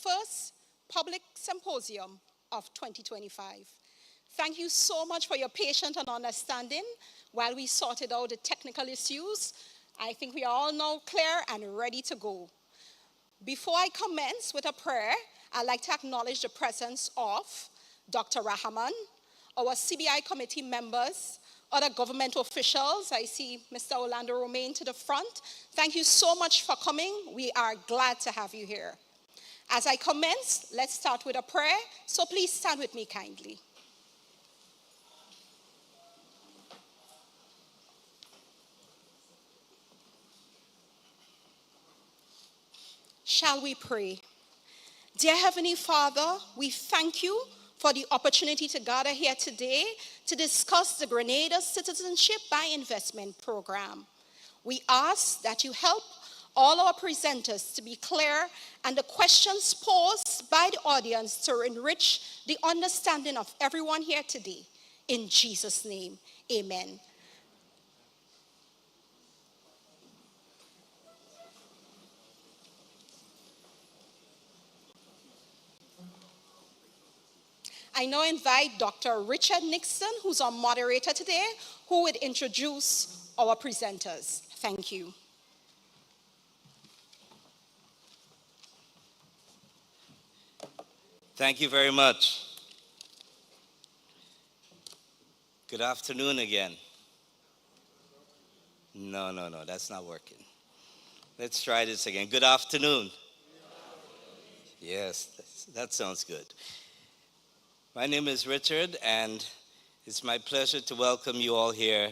first public symposium of 2025. Thank you so much for your patience and understanding while we sorted out the technical issues. I think we are all now clear and ready to go. Before I commence with a prayer, I'd like to acknowledge the presence of Dr. Rahman, our CBI committee members, other government officials. I see Mr. Orlando Romain to the front. Thank you so much for coming. We are glad to have you here. As I commence, let's start with a prayer, so please stand with me kindly. Shall we pray? Dear Heavenly Father, we thank you for the opportunity to gather here today to discuss the Grenada Citizenship by Investment Program. We ask that you help all our presenters to be clear and the questions posed by the audience to enrich the understanding of everyone here today. In Jesus' name, amen. I now invite Dr. Richard Nixon, who's our moderator today, who would introduce our presenters. Thank you. Thank you very much. Good afternoon again. No, that's not working. Let's try this again. Good afternoon. Yes, that sounds good. My name is Richard, and it's my pleasure to welcome you all here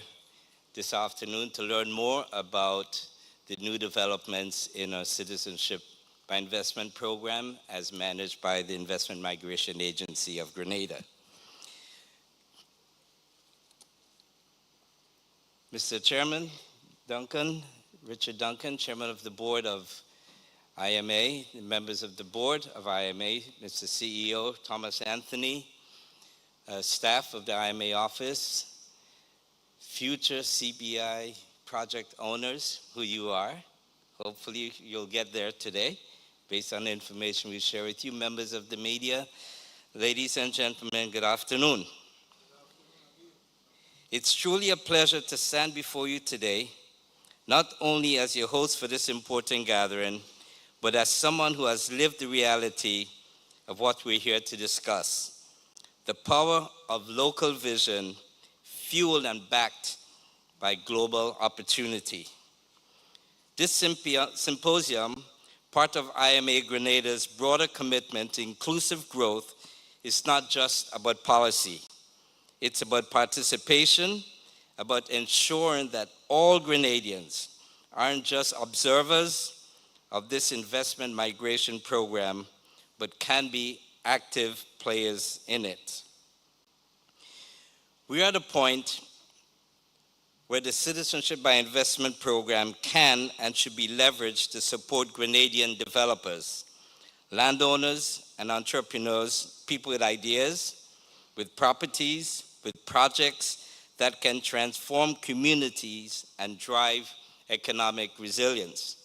this afternoon to learn more about the new developments in our Citizenship by Investment program as managed by the Investment Migration Agency of Grenada. Mr. Chairman Duncan, Richard Duncan, Chairman of the Board of IMA, the members of the Board of IMA, Mr. CEO Thomas Anthony, staff of the IMA office, future CBI project owners, who you are. Hopefully you'll get there today based on the information we share with you. Members of the media, ladies and gentlemen, good afternoon. It's truly a pleasure to stand before you today, not only as your host for this important gathering, but as someone who has lived the reality of what we're here to discuss. The power of local vision, fueled and backed by global opportunity. This symposium, part of IMA Grenada's broader commitment to inclusive growth, is not just about policy. It's about participation, about ensuring that all Grenadians aren't just observers of this investment migration program, but can be active players in it. We are at a point where the Citizenship by Investment program can and should be leveraged to support Grenadian developers, landowners and entrepreneurs, people with ideas, with properties, with projects that can transform communities and drive economic resilience.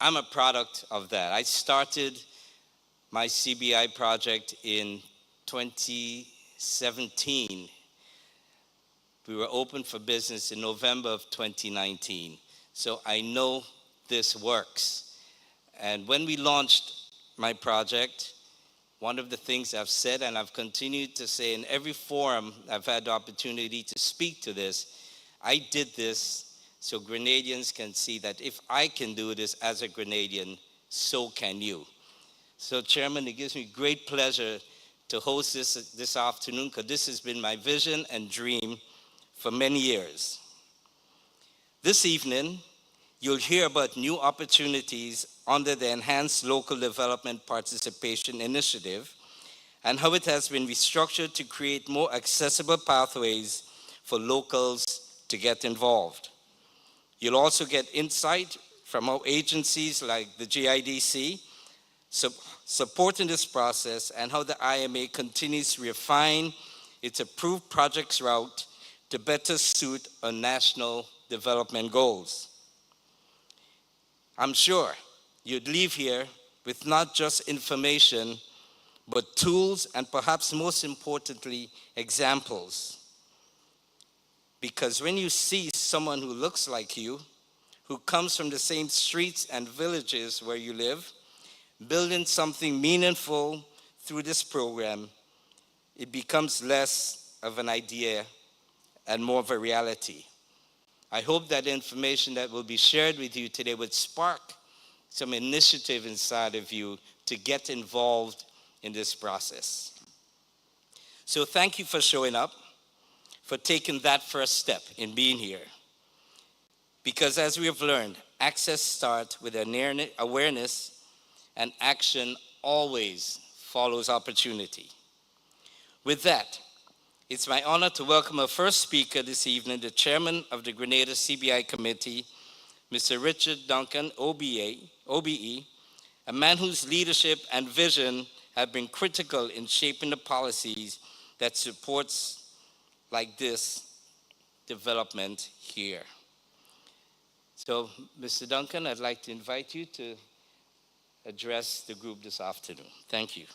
I'm a product of that. I started my CBI project in 2017. We were open for business in November of 2019. So I know this works. And when we launched my project, one of the things I've said, and I've continued to say in every forum I've had the opportunity to speak to this, I did this so Grenadians can see that if I can do this as a Grenadian, so can you. So Chairman, it gives me great pleasure to host this afternoon, because this has been my vision and dream for many years. This evening, you'll hear about new opportunities under the Enhanced Local Development Participation Initiative and how it has been restructured to create more accessible pathways for locals to get involved. You'll also get insight from how agencies like the GIDC support in this process and how the IMA continues to refine its approved projects route to better suit our national development goals. I'm sure you'd leave here with not just information, but tools and perhaps most importantly, examples. Because when you see someone who looks like you, who comes from the same streets and villages where you live, building something meaningful through this program, it becomes less of an idea and more of a reality. I hope that the information that will be shared with you today would spark some initiative inside of you to get involved in this process. So thank you for showing up, for taking that first step in being here. Because as we have learned, access starts with awareness, and action always follows opportunity. With that, it's my honor to welcome our first speaker this evening, the chairman of the Grenada CBI Committee, Mr. Richard Duncan, OBE, a man whose leadership and vision have been critical in shaping the policies that supports like this development here. So, Mr. Duncan, I'd like to invite you to address the group this afternoon. Thank you.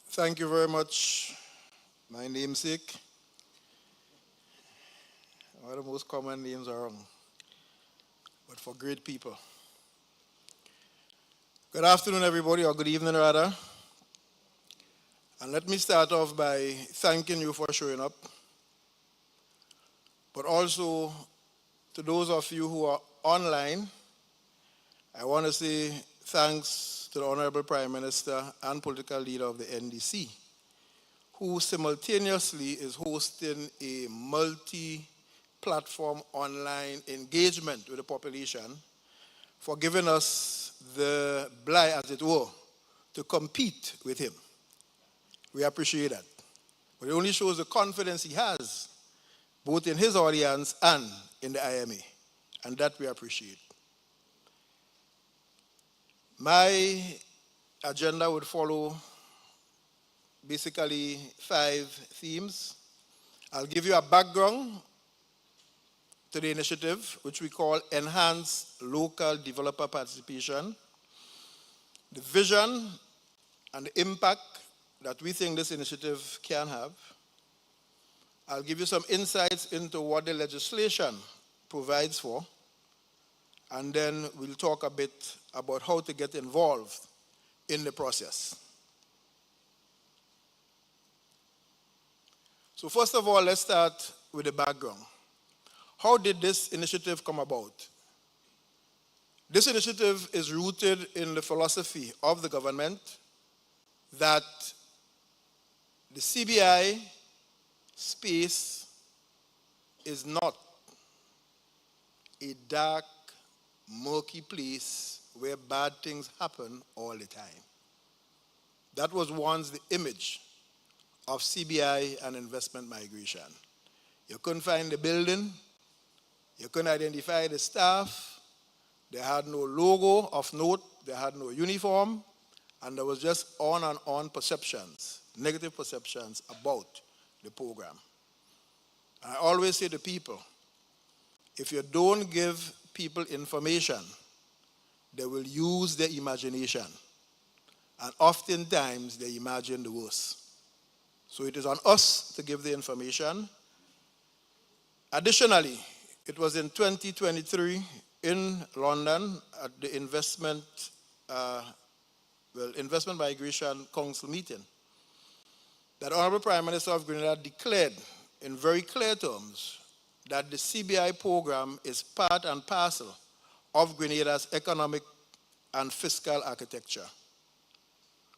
Thank you very much, my namesake. One of the most common names around, but for great people. Good afternoon, everybody, or good evening, rather. And let me start off by thanking you for showing up, but also to those of you who are online, I want to say thanks to the Honorable Prime Minister and political leader of the NDC, who simultaneously is hosting a multi-platform online engagement with the population for giving us the bly, as it were, to compete with him. We appreciate that. But it only shows the confidence he has, both in his audience and in the IMA, and that we appreciate. My agenda would follow basically 5 themes. I'll give you a background to the initiative, which we call Enhanced Local Developer Participation, the vision and the impact that we think this initiative can have. I'll give you some insights into what the legislation provides for, and then we'll talk a bit about how to get involved in the process. So first of all, let's start with the background. How did this initiative come about? This initiative is rooted in the philosophy of the government that the CBI space is not a dark, murky place where bad things happen all the time. That was once the image of CBI and investment migration. You couldn't find the building, you couldn't identify the staff, they had no logo of note, they had no uniform, and there was just on and on perceptions, negative perceptions about the program. And I always say to people, if you don't give people information, they will use their imagination. And oftentimes, they imagine the worst. So it is on us to give the information. Additionally, it was in 2023 in London at the Investment Migration Council meeting that Honorable Prime Minister of Grenada declared in very clear terms that the CBI program is part and parcel of Grenada's economic and fiscal architecture.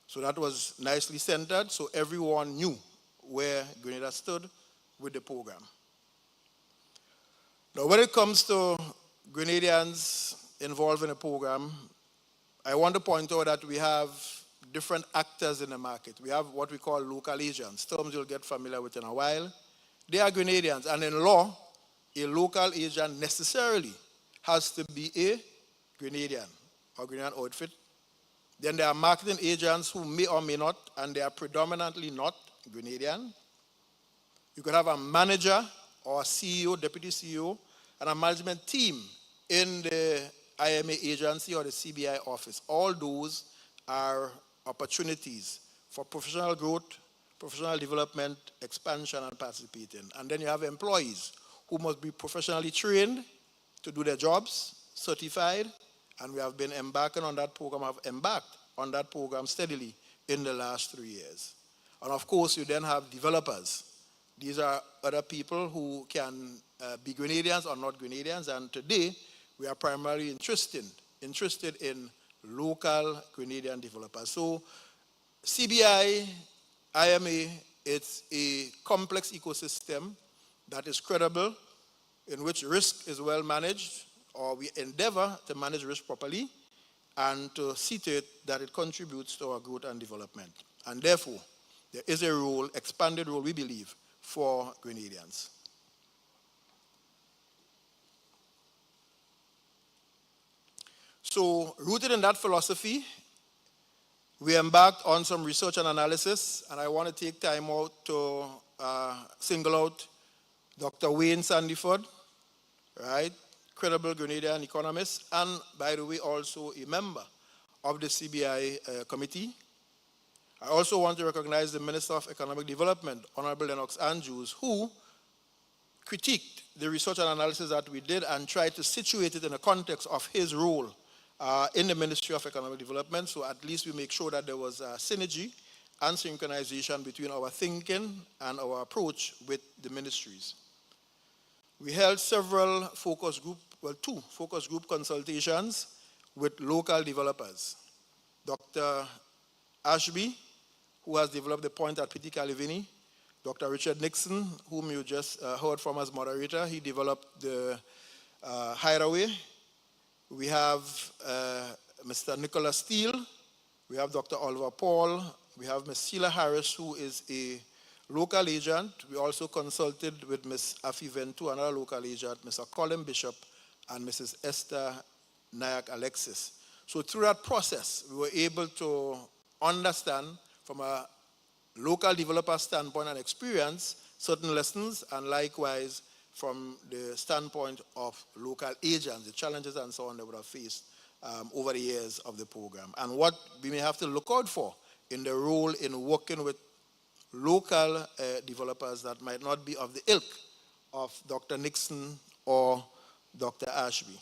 So that was nicely centered, so everyone knew where Grenada stood with the program. Now, when it comes to Grenadians involved in the program, I want to point out that we have different actors in the market. We have what we call local agents, terms you'll get familiar with in a while. They are Grenadians, and in law, a local agent necessarily has to be a Grenadian or Grenadian outfit. Then there are marketing agents who may or may not, and they are predominantly not Grenadian. You could have a manager or CEO, deputy CEO, and a management team in the IMA agency or the CBI office. All those are opportunities for professional growth, professional development, expansion, and participating. And then you have employees who must be professionally trained to do their jobs, certified, and we have been embarked on that program steadily in the last 3 years. And of course, you then have developers. These are other people who can be Grenadians or not Grenadians, and today we are primarily interested in local Grenadian developers. So CBI, IMA, it's a complex ecosystem that is credible, in which risk is well managed, or we endeavor to manage risk properly, and to see to it that it contributes to our growth and development. And therefore, there is a role, expanded role, we believe, for Grenadians. So, rooted in that philosophy, we embarked on some research and analysis, and I want to take time out to single out Dr. Wayne Sandiford, right? Credible Grenadian economist, and by the way, also a member of the CBI committee. I also want to recognize the Minister of Economic Development, Honorable Lennox Andrews, who critiqued the research and analysis that we did and tried to situate it in the context of his role in the Ministry of Economic Development, so at least we make sure that there was a synergy and synchronization between our thinking and our approach with the ministries. We held several two focus group consultations with local developers. Dr. Ashby, who has developed the point at Piti Calivini, Dr. Richard Nixon, whom you just heard from as moderator, he developed the hideaway. We have Mr. Nicholas Steele, we have Dr. Oliver Paul, we have Ms. Sheila Harris, who is a local agent. We also consulted with Ms. Afi Ventu, another local agent, Mr. Colin Bishop, and Mrs. Esther Nayak Alexis. So through that process, we were able to understand from a local developer standpoint and experience certain lessons, and likewise from the standpoint of local agents, the challenges and so on they would have faced over the years of the program, and what we may have to look out for in the role in working with local developers that might not be of the ilk of Dr. Nixon or Dr. Ashby.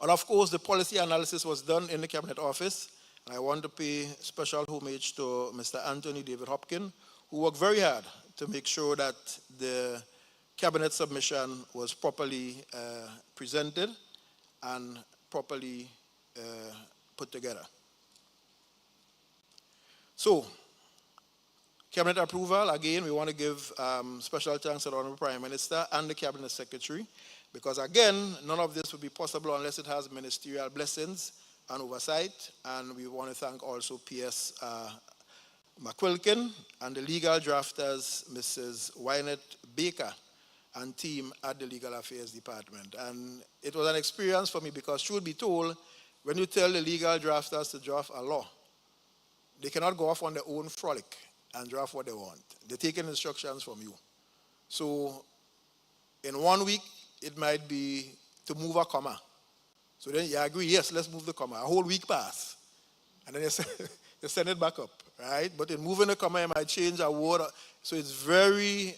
And of course, the policy analysis was done in the Cabinet Office. And I want to pay special homage to Mr. Anthony David Hopkins, who worked very hard to make sure that the Cabinet submission was properly presented and properly put together. So, Cabinet approval, again, we want to give special thanks to the Honorable Prime Minister and the Cabinet Secretary, because again, none of this would be possible unless it has ministerial blessings and oversight. And we want to thank also P.S. McQuilkin and the legal drafters, Mrs. Wynette Baker and team at the Legal Affairs Department. And it was an experience for me because, truth be told, when you tell the legal drafters to draft a law, they cannot go off on their own frolic and draft what they want. They're taking instructions from you. So in 1 week, it might be to move a comma. So then you agree, yes, let's move the comma. A whole week pass. And then you send it back up, right? But in moving the comma, you might change a word. So it's very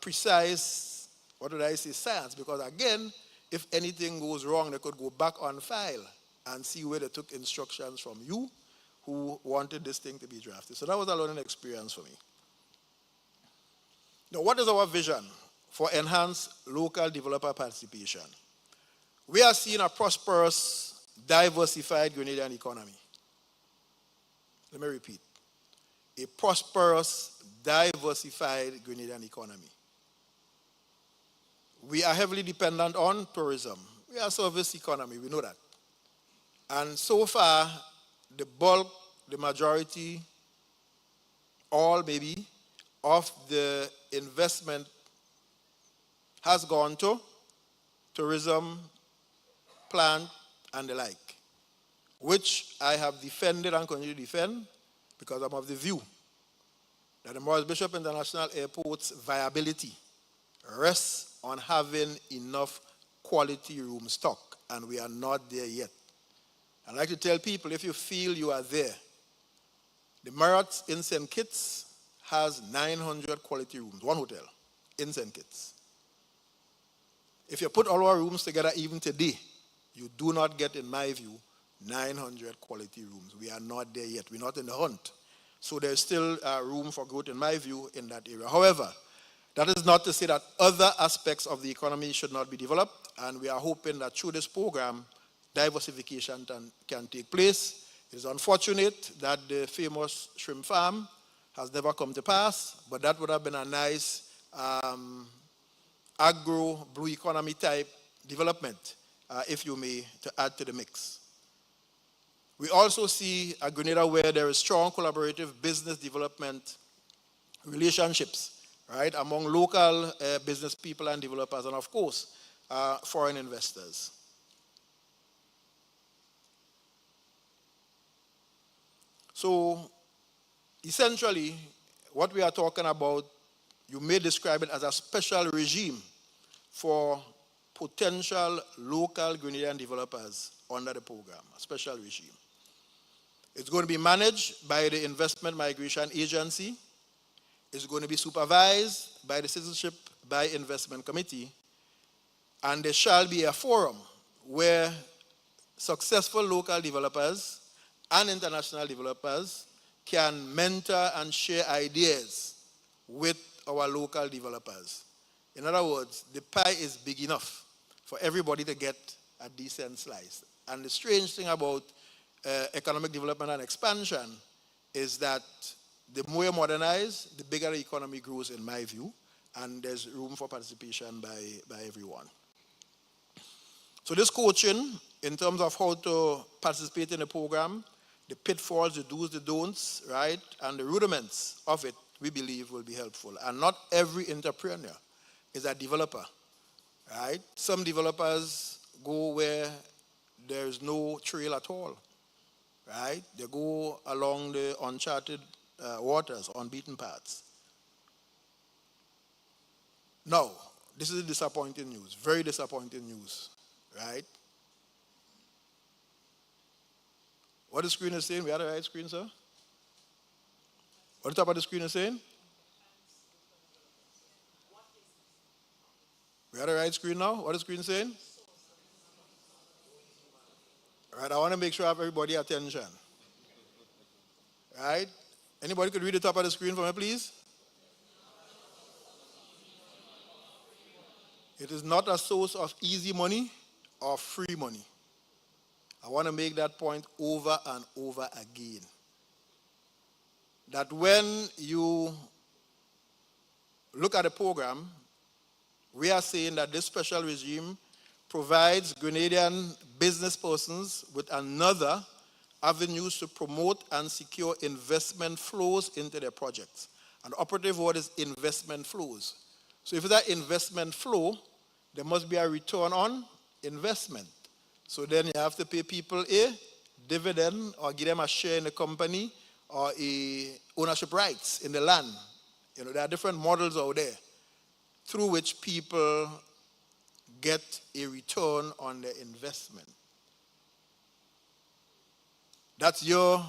precise, what did I say, science. Because again, if anything goes wrong, they could go back on file and see where they took instructions from you who wanted this thing to be drafted. So that was a learning experience for me. Now, what is our vision for enhanced local developer participation? We are seeing a prosperous, diversified Grenadian economy. Let me repeat. A prosperous, diversified Grenadian economy. We are heavily dependent on tourism. We are a service economy, we know that. And so far, the bulk, the majority, all maybe, of the investment has gone to tourism, plant, and the like, which I have defended and continue to defend because I'm of the view that the Maurice Bishop International Airport's viability rests on having enough quality room stock, and we are not there yet. I like to tell people, if you feel you are there, the Marriott in St. Kitts has 900 quality rooms, one hotel in St. Kitts. If you put all our rooms together even today, you do not get, in my view, 900 quality rooms. We are not there yet. We're not in the hunt. So there's still room for growth, in my view, in that area. However, that is not to say that other aspects of the economy should not be developed, and we are hoping that through this program, diversification can take place. It is unfortunate that the famous shrimp farm has never come to pass, but that would have been a nice agro blue economy type development, if you may, to add to the mix. We also see a Grenada where there is strong collaborative business development relationships, right, among local business people and developers, and of course, foreign investors. So, essentially, what we are talking about, you may describe it as a special regime for potential local Grenadian developers under the program, a special regime. It's going to be managed by the Investment Migration Agency. It's going to be supervised by the Citizenship by Investment Committee. And there shall be a forum where successful local developers and international developers can mentor and share ideas with our local developers. In other words, the pie is big enough for everybody to get a decent slice. And the strange thing about economic development and expansion is that the more you modernize, the bigger the economy grows, in my view, and there's room for participation by everyone. So this coaching, in terms of how to participate in the program, the pitfalls, the do's, the don'ts, right, and the rudiments of it, we believe will be helpful. And not every entrepreneur is a developer, right? Some developers go where there's no trail at all, right? They go along the uncharted waters, unbeaten paths. Now, this is disappointing news, very disappointing news, right? What the screen is saying, we have the right screen, sir? What the top of the screen is saying? We have the right screen now? What is the screen saying? All right, I want to make sure I have everybody's attention. Right? Anybody could read the top of the screen for me, please? It is not a source of easy money or free money. I want to make that point over and over again. That when you look at the program, we are saying that this special regime provides Grenadian business persons with another avenues to promote and secure investment flows into their projects. And the operative word is investment flows. So if that investment flow, there must be a return on investment. So then you have to pay people a dividend or give them a share in the company or a ownership rights in the land. You know, there are different models out there through which people get a return on their investment. That's your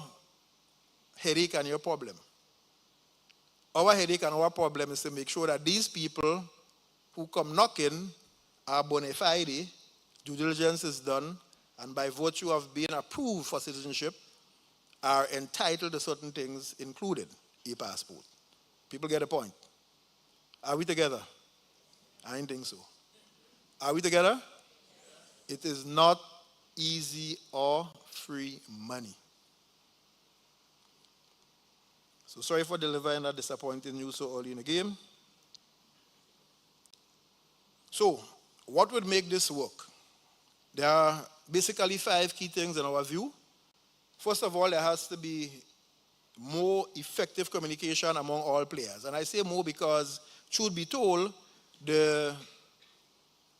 headache and your problem. Our headache and our problem is to make sure that these people who come knocking are bona fide, due diligence is done, and by virtue of being approved for citizenship, are entitled to certain things, including a passport. People get the point. Are we together? I don't think so. Are we together? It is not easy or free money. So sorry for delivering that disappointing news so early in the game. So, what would make this work? There are basically 5 key things in our view. First of all, there has to be more effective communication among all players. And I say more because, truth be told, the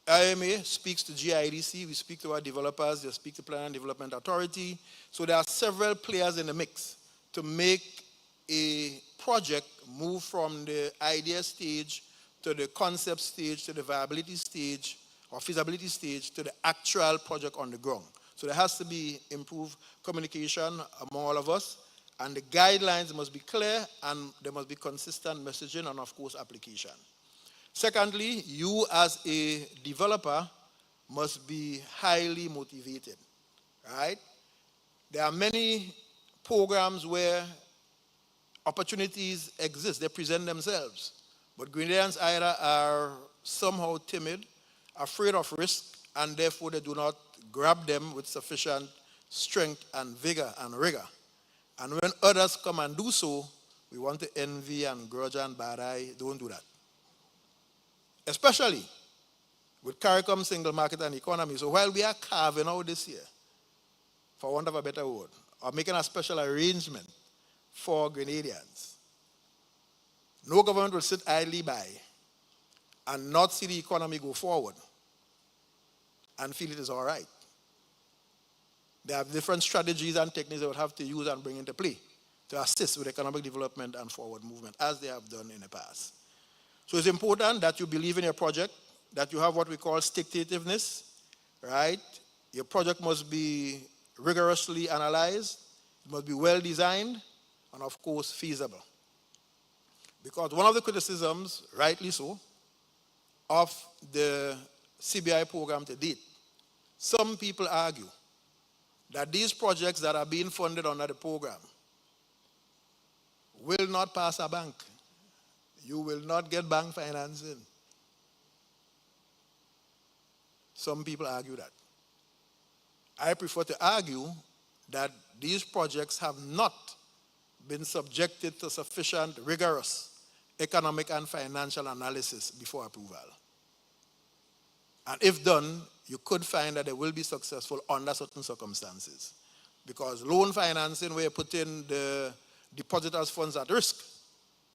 IMA speaks to GIDC, we speak to our developers, they speak to Plan and Development Authority. So there are several players in the mix to make a project move from the idea stage to the concept stage, to the viability stage, or feasibility stage, to the actual project on the ground. So there has to be improved communication among all of us, and the guidelines must be clear, and there must be consistent messaging and, of course, application. Secondly, you as a developer must be highly motivated, right? There are many programs where opportunities exist, they present themselves, but Grenadians either are somehow timid, afraid of risk, and therefore they do not grab them with sufficient strength and vigor and rigor. And when others come and do so, we want to envy and grudge and bad eye. Don't do that. Especially with CARICOM single market and economy. So while we are carving out this year, for want of a better word, or making a special arrangement for Grenadians, no government will sit idly by and not see the economy go forward and feel it is all right. They have different strategies and techniques they would have to use and bring into play to assist with economic development and forward movement, as they have done in the past. So it's important that you believe in your project, that you have what we call stick-to-itiveness, right? Your project must be rigorously analyzed, it must be well designed, and of course feasible. Because one of the criticisms, rightly so, of the CBI program to date, some people argue that these projects that are being funded under the program will not pass a bank. You will not get bank financing. Some people argue that. I prefer to argue that these projects have not been subjected to sufficient rigorous economic and financial analysis before approval. And if done, you could find that they will be successful under certain circumstances. Because loan financing, where you put in the depositors' funds at risk,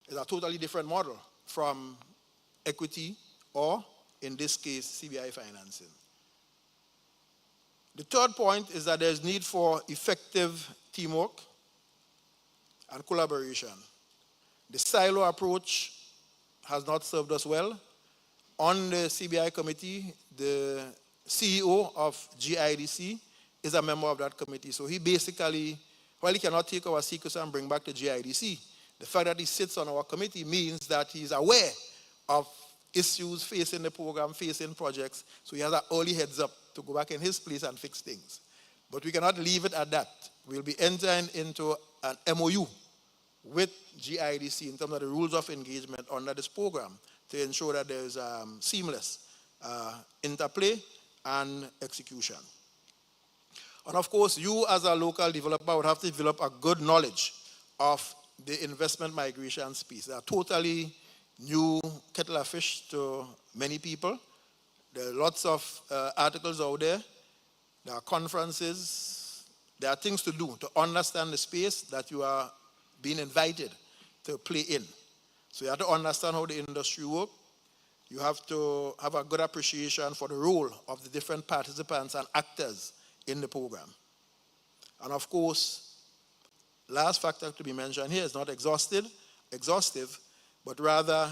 is a totally different model from equity or, in this case, CBI financing. The third point is that there's need for effective teamwork and collaboration. The silo approach has not served us well. On the CBI committee, the CEO of GIDC is a member of that committee. So he basically, while he cannot take our secrets and bring back to GIDC, the fact that he sits on our committee means that he's aware of issues facing the program, facing projects. So he has an early heads up to go back in his place and fix things. But we cannot leave it at that. We'll be entering into an MOU with GIDC in terms of the rules of engagement under this program to ensure that there's seamless interplay and execution. And of course, you as a local developer would have to develop a good knowledge of the investment migration space. They are totally new kettle of fish to many people. There are lots of articles out there. There are conferences. There are things to do to understand the space that you are being invited to play in. So you have to understand how the industry works. You have to have a good appreciation for the role of the different participants and actors in the program. And of course, last factor to be mentioned here is not exhaustive, but rather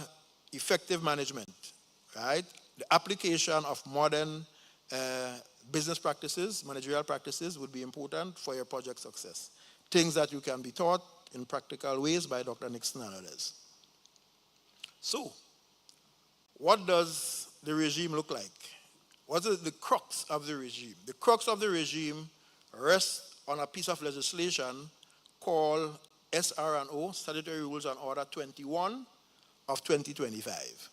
effective management, right? The application of modern business practices, managerial practices would be important for your project success. Things that you can be taught in practical ways by Dr. Nixon and others. So, what does the regime look like? What is the crux of the regime? The crux of the regime rests on a piece of legislation called SR&O, Statutory Rules and Order 21 of 2025.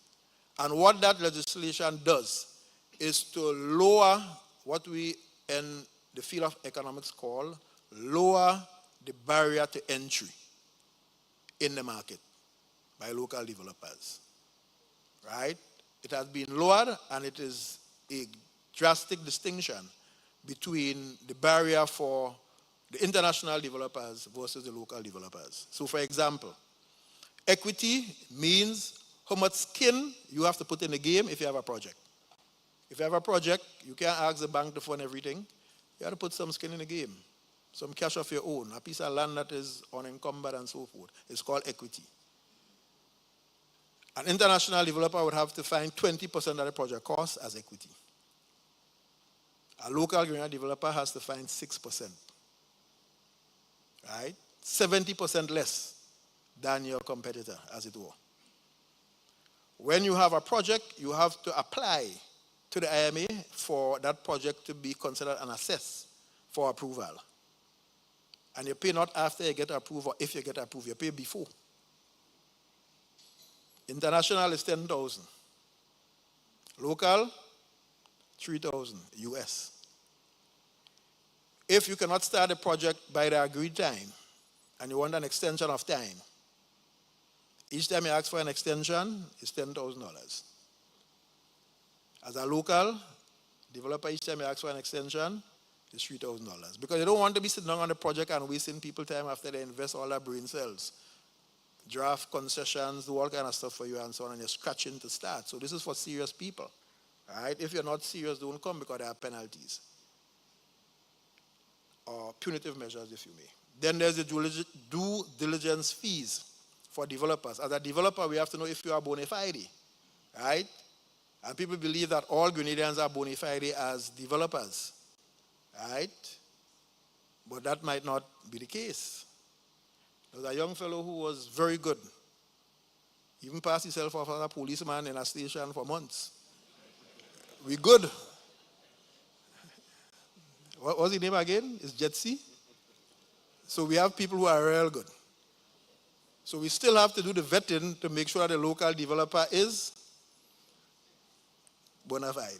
And what that legislation does is to lower what we in the field of economics call lower the barrier to entry in the market by local developers, right? It has been lowered, and it is a drastic distinction between the barrier for the international developers versus the local developers. So for example, equity means how much skin you have to put in the game if you have a project. If you have a project, you can't ask the bank to fund everything. You have to put some skin in the game, some cash of your own, a piece of land that is unencumbered and so forth. It's called equity. An international developer would have to find 20% of the project cost as equity. A local Grenada developer has to find 6%, right? 70% less than your competitor, as it were. When you have a project, you have to apply to the IMA for that project to be considered and assessed for approval. And you pay not after you get approved or if you get approved, you pay before. International is 10,000. Local, 3,000 US. If you cannot start the project by the agreed time and you want an extension of time, each time you ask for an extension, it's $10,000. As a local developer, each time you ask for an extension, it's $3,000. Because you don't want to be sitting down on the project and wasting people time after they invest all their brain cells. Draft concessions, do all kind of stuff for you and so on, and you're scratching to start. So this is for serious people. All right? If you're not serious, don't come because there are penalties. Or punitive measures, if you may. Then there's the due diligence fees for developers. As a developer, we have to know if you are bona fide, right? And people believe that all Grenadians are bona fide as developers, right? But that might not be the case. There was a young fellow who was very good. He even passed himself off as a policeman in a station for months. We good. What was his name again? It's Jetsy. So we have people who are real good. So we still have to do the vetting to make sure that the local developer is bona fide.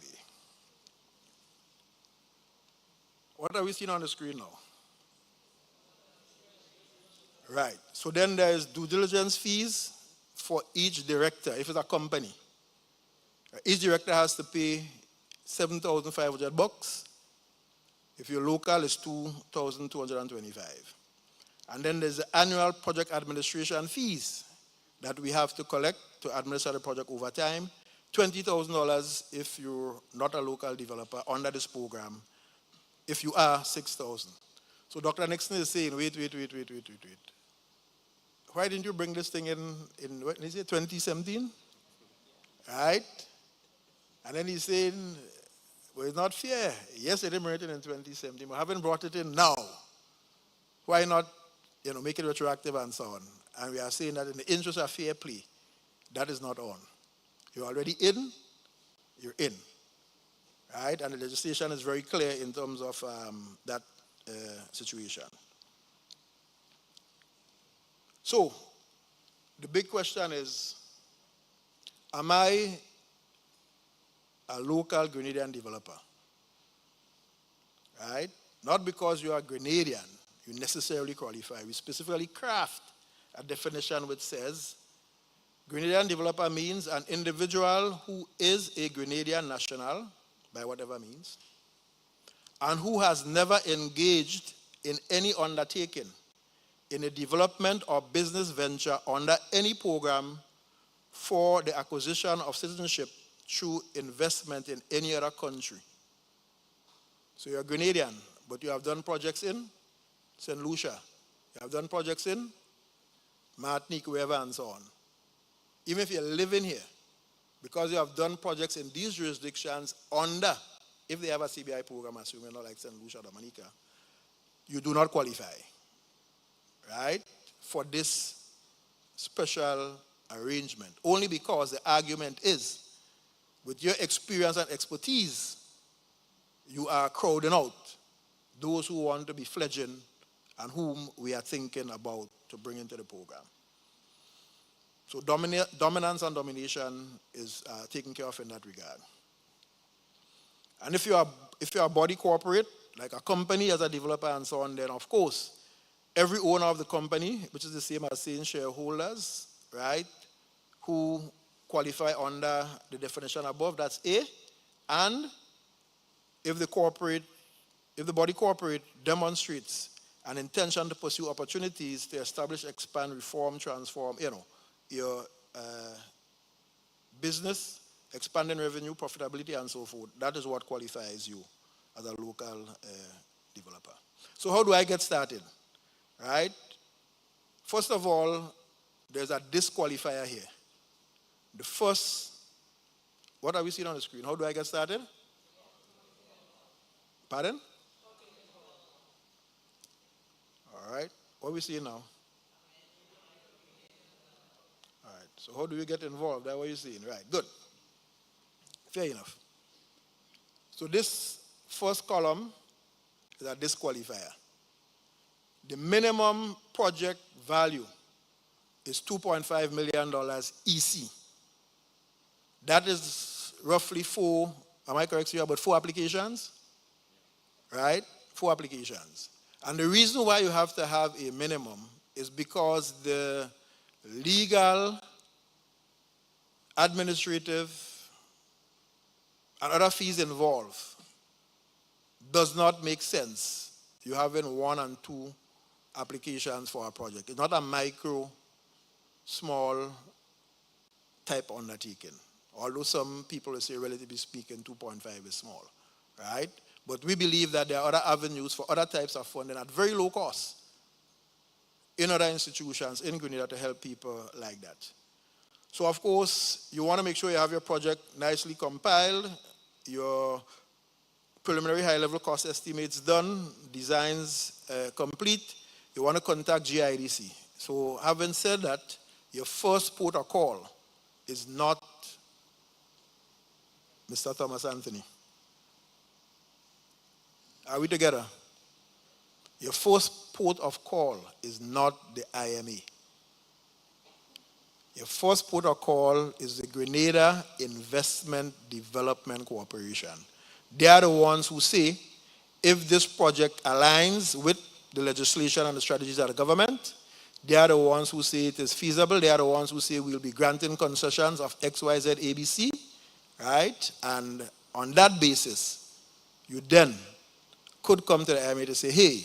What are we seeing on the screen now? Right. So then there's due diligence fees for each director, if it's a company. Each director has to pay $7,500. If you're local, it's $2,225. And then there's the annual project administration fees that we have to collect to administer the project over time. $20,000 if you're not a local developer under this program. If you are, $6,000. So Dr. Nixon is saying, wait. Why didn't you bring this thing in what is it, 2017? Right? And then he's saying, well, it's not fair. Yes, they didn't bring it in 2017, but haven't brought it in now. Why not, make it retroactive and so on? And we are saying that in the interest of fair play, that is not on. You're already in, you're in. Right? And the legislation is very clear in terms of that situation. So, the big question is, am I a local Grenadian developer? Right? Not because you are Grenadian, you necessarily qualify. We specifically craft a definition which says, Grenadian developer means an individual who is a Grenadian national, by whatever means, and who has never engaged in any undertaking in a development or business venture under any program for the acquisition of citizenship through investment in any other country. So you're a Grenadian, but you have done projects in St. Lucia. You have done projects in Martinique, wherever, and so on. Even if you're living here, because you have done projects in these jurisdictions under, if they have a CBI program, assuming not like St. Lucia or Dominica, you do not qualify, right, for this special arrangement. Only because the argument is, with your experience and expertise, you are crowding out those who want to be fledgling and whom we are thinking about to bring into the program. So dominance and domination is taken care of in that regard. And if you are a body corporate, like a company as a developer and so on, then of course, every owner of the company, which is the same as saying shareholders, right, who qualify under the definition above, that's A. And if the body corporate demonstrates an intention to pursue opportunities to establish, expand, reform, transform, your business, expanding revenue, profitability, and so forth, that is what qualifies you as a local developer. So how do I get started? Right? First of all, there's a disqualifier here. The first, what are we seeing on the screen? How do I get started? Pardon? All right. What are we seeing now? All right. So how do we get involved? That's what you're seeing. Right. Good. Fair enough. So this first column is a disqualifier. The minimum project value is $2.5 million EC. That is roughly 4, am I correct here, about 4 applications? Right? 4 applications. And the reason why you have to have a minimum is because the legal, administrative, and other fees involved does not make sense. You having 1 and 2 applications for a project. It's not a micro, small type undertaking. Although some people will say, relatively speaking, 2.5 is small, right? But we believe that there are other avenues for other types of funding at very low cost in other institutions in Grenada to help people like that. So, of course, you want to make sure you have your project nicely compiled, your preliminary high-level cost estimates done, designs complete. You want to contact GIDC. So, having said that, your first port of call is not Mr. Thomas Anthony. Are we together? Your first port of call is not the IMA. Your first port of call is the Grenada Investment Development Corporation. They are the ones who say, if this project aligns with the legislation and the strategies of the government, they are the ones who say it is feasible. They are the ones who say we'll be granting concessions of X, Y, Z, ABC, right? And on that basis, you then could come to the IMA to say, hey,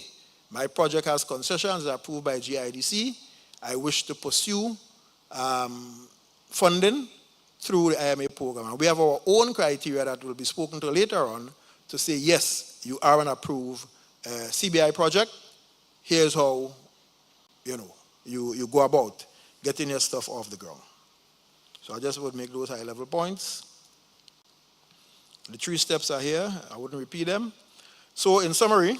my project has concessions approved by GIDC. I wish to pursue funding through the IMA program. And we have our own criteria that will be spoken to later on to say, yes, you are an approved CBI project. Here's how, you go about getting your stuff off the ground. So I just would make those high-level points. The 3 steps are here. I wouldn't repeat them. So in summary,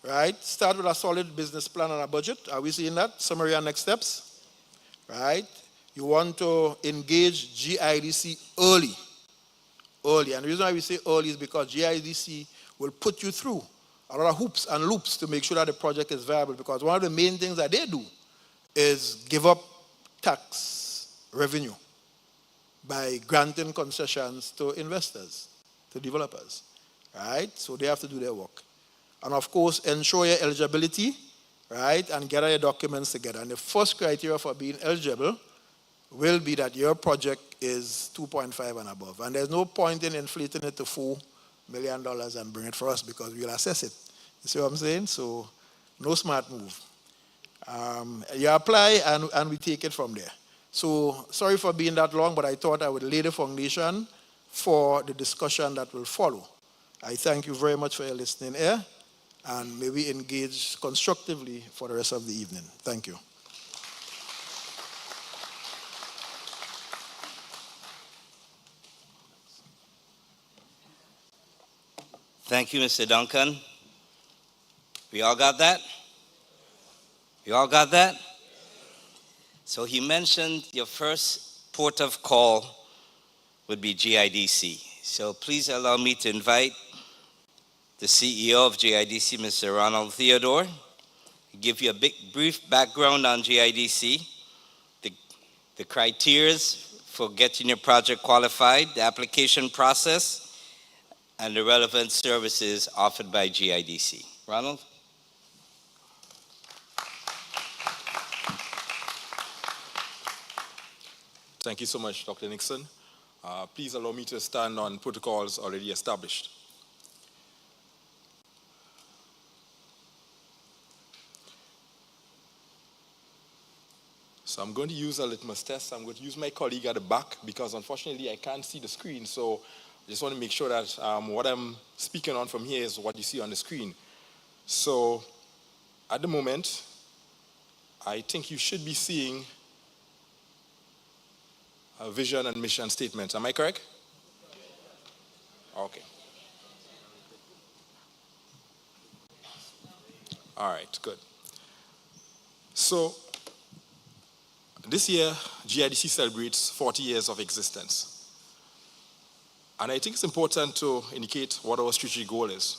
right, start with a solid business plan and a budget. Are we seeing that? Summary and next steps. Right? You want to engage GIDC early. And the reason why we say early is because GIDC will put you through a lot of hoops and loops to make sure that the project is viable, because one of the main things that they do is give up tax revenue by granting concessions to investors, to developers, right? So they have to do their work. And of course, ensure your eligibility, right, and gather your documents together. And the first criteria for being eligible will be that your project is 2.5 and above. And there's no point in inflating it to $4 million and bring it for us, because we'll assess it. You see what I'm saying? So no smart move. You apply and we take it from there. So sorry for being that long, but I thought I would lay the foundation for the discussion that will follow. I thank you very much for your listening here, and may we engage constructively for the rest of the evening. Thank you. Thank you, Mr. Duncan. We all got that? You all got that? So he mentioned your first port of call would be GIDC. So please allow me to invite the CEO of GIDC, Mr. Ronald Theodore, to give you a brief background on GIDC, the criteria for getting your project qualified, the application process, and the relevant services offered by GIDC. Ronald? Thank you so much, Dr. Nixon. Please allow me to stand on protocols already established. So I'm going to use a litmus test. I'm going to use my colleague at the back because unfortunately I can't see the screen. So I just want to make sure that what I'm speaking on from here is what you see on the screen. So at the moment, I think you should be seeing vision and mission statement. Am I correct? Okay. All right, good. So this year, GIDC celebrates 40 years of existence. And I think it's important to indicate what our strategic goal is.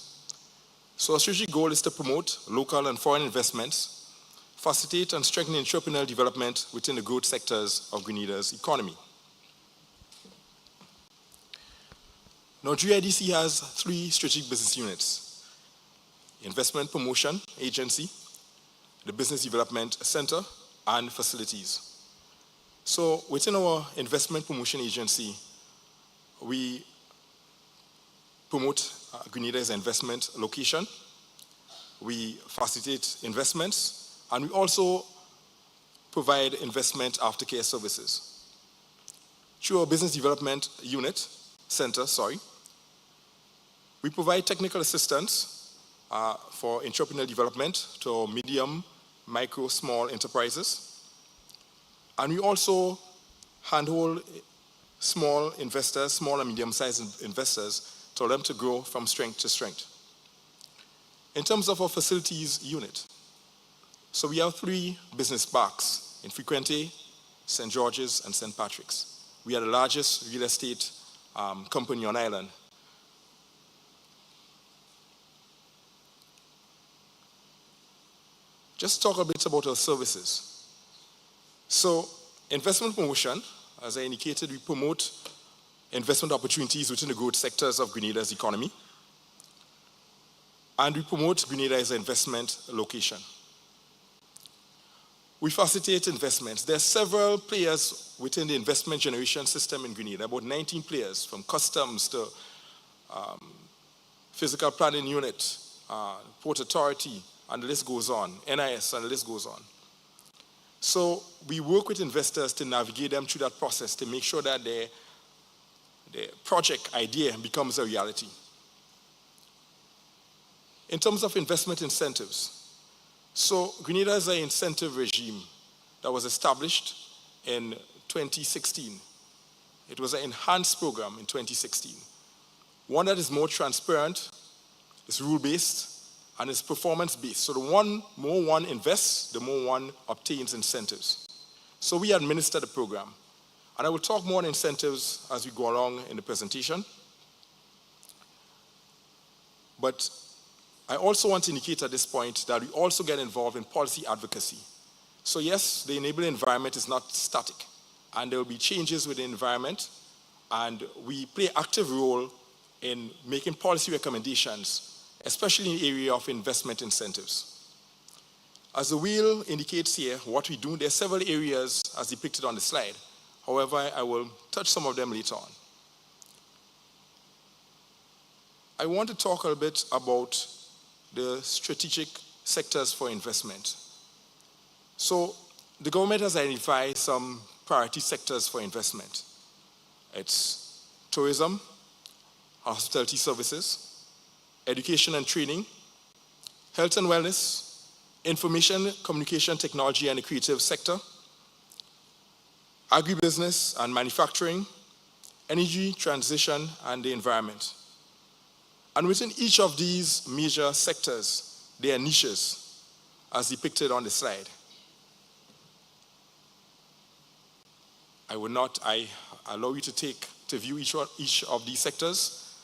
So our strategic goal is to promote local and foreign investments, facilitate and strengthen entrepreneurial development within the growth sectors of Grenada's economy. Now, GIDC has 3 strategic business units: Investment Promotion Agency, the Business Development Center, and Facilities. So within our Investment Promotion Agency, we promote Grenada as an investment location, we facilitate investments, and we also provide investment aftercare services. Through our Business Development Center, we provide technical assistance for entrepreneurial development to our medium, micro, small enterprises. And we also handhold small investors, small and medium-sized investors, to allow them to grow from strength to strength. In terms of our facilities unit, so we have 3 business parks in Frequente, St. George's, and St. Patrick's. We are the largest real estate company on island. Just talk a bit about our services. So, investment promotion, as I indicated, we promote investment opportunities within the growth sectors of Grenada's economy. And we promote Grenada as an investment location. We facilitate investments. There are several players within the investment generation system in Grenada, about 19 players, from customs to physical planning unit, Port Authority, and the list goes on, NIS, and the list goes on. So we work with investors to navigate them through that process to make sure that their project idea becomes a reality. In terms of investment incentives, so Grenada has an incentive regime that was established in 2016. It was an enhanced program in 2016. One that is more transparent, is rule-based, and is performance-based. So the more one invests, the more one obtains incentives. So we administer the program. And I will talk more on incentives as we go along in the presentation. But I also want to indicate at this point that we also get involved in policy advocacy. So yes, the enabling environment is not static, and there will be changes with the environment, and we play an active role in making policy recommendations, especially in the area of investment incentives. As the wheel indicates here, what we do, there are several areas as depicted on the slide. However, I will touch some of them later on. I want to talk a little bit about the strategic sectors for investment. So the government has identified some priority sectors for investment. It's tourism, hospitality services, education and training, health and wellness, information, communication, technology, and the creative sector, agribusiness and manufacturing, energy transition, and the environment. And within each of these major sectors, there are niches, as depicted on the slide. I allow you to view each of these sectors.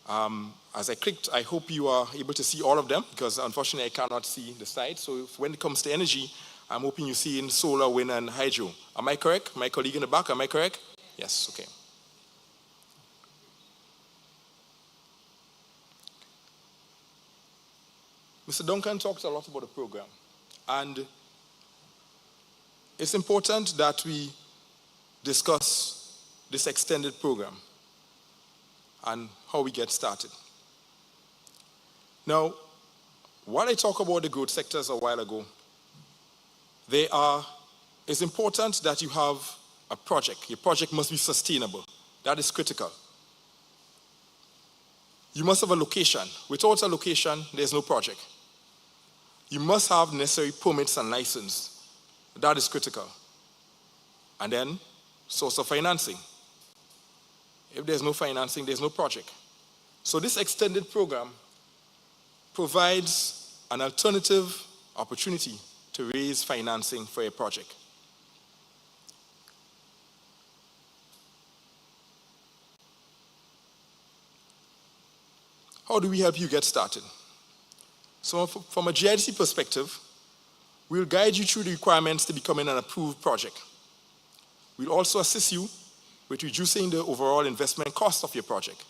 As I clicked, I hope you are able to see all of them, because unfortunately I cannot see the slide. So when it comes to energy, I'm hoping you see in solar, wind, and hydro. Am I correct? My colleague in the back, am I correct? Yes, okay. Mr. Duncan talked a lot about the program. And it's important that we discuss this extended program and how we get started. Now, while I talked about the growth sectors a while ago, it's important that you have a project. Your project must be sustainable. That is critical. You must have a location. Without a location, there's no project. You must have necessary permits and license. That is critical. And then source of financing. If there's no financing, there's no project. So this extended program provides an alternative opportunity to raise financing for a project. How do we help you get started? So from a GIDC perspective, we'll guide you through the requirements to becoming an approved project. We'll also assist you with reducing the overall investment cost of your project.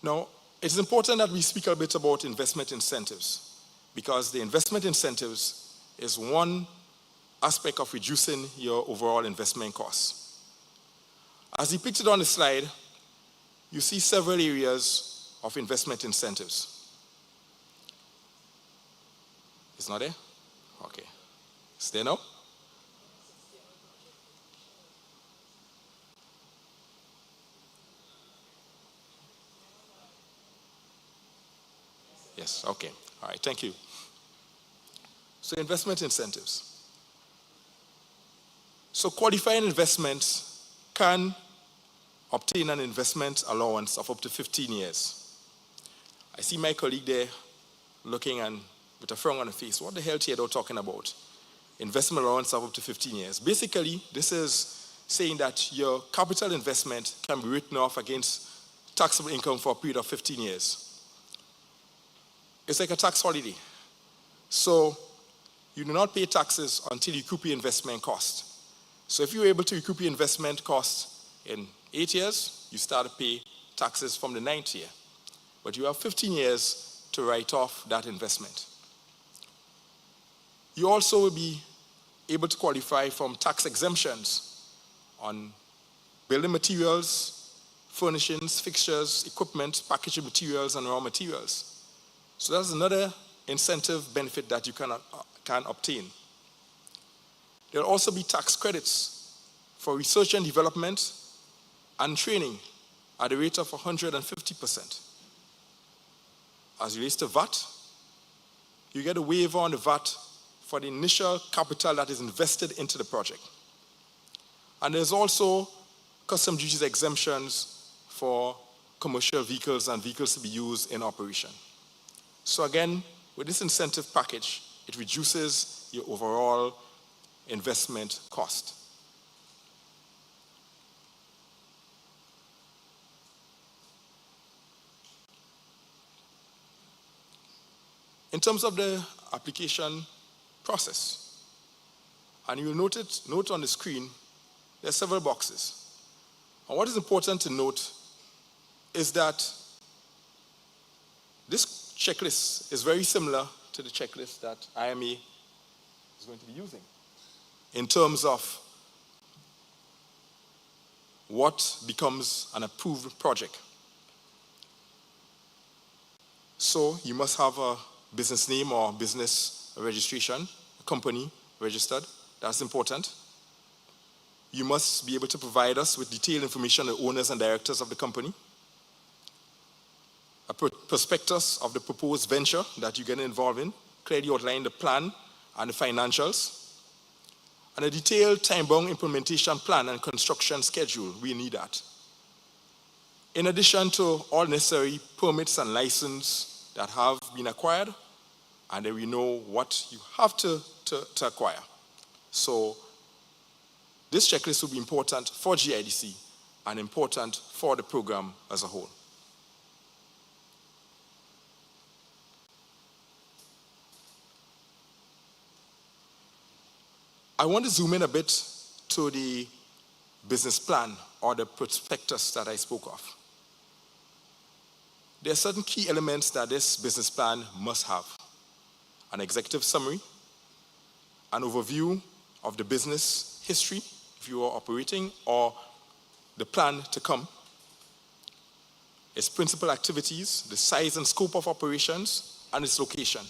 Now, it's important that we speak a bit about investment incentives, because the investment incentives is one aspect of reducing your overall investment costs. As depicted on the slide, you see several areas of investment incentives. It's not there? Okay. It's there now? Yes, okay. All right, thank you. So investment incentives. So qualifying investments can obtain an investment allowance of up to 15 years. I see my colleague there looking and with a frown on the face. What the hell Theodore talking about? Investment allowance of up to 15 years. Basically, this is saying that your capital investment can be written off against taxable income for a period of 15 years. It's like a tax holiday. So you do not pay taxes until you recoup your investment cost. So if you're able to recoup your investment cost in 8 years, you start to pay taxes from the 9th year. But you have 15 years to write off that investment. You also will be able to qualify from tax exemptions on building materials, furnishings, fixtures, equipment, packaging materials, and raw materials. So that's another incentive benefit that you can obtain. There will also be tax credits for research and development and training at a rate of 150%. As it relates to VAT, you get a waiver on the VAT for the initial capital that is invested into the project. And there's also custom duties exemptions for commercial vehicles and vehicles to be used in operation. So again, with this incentive package, it reduces your overall investment cost. In terms of the application process, and you will note on the screen, there are several boxes. And what is important to note is that this checklist is very similar to the checklist that IMA is going to be using in terms of what becomes an approved project. So you must have a business name or business registration, a company registered. That's important. You must be able to provide us with detailed information on the owners and directors of the company, a prospectus of the proposed venture that you get involved in, clearly outline the plan and the financials, and a detailed time-bound implementation plan and construction schedule. We need that. In addition to all necessary permits and licenses that have been acquired, and then we know what you have to acquire. So this checklist will be important for GIDC and important for the program as a whole. I want to zoom in a bit to the business plan or the prospectus that I spoke of. There are certain key elements that this business plan must have. An executive summary, an overview of the business history, if you are operating, or the plan to come, its principal activities, the size and scope of operations, and its location.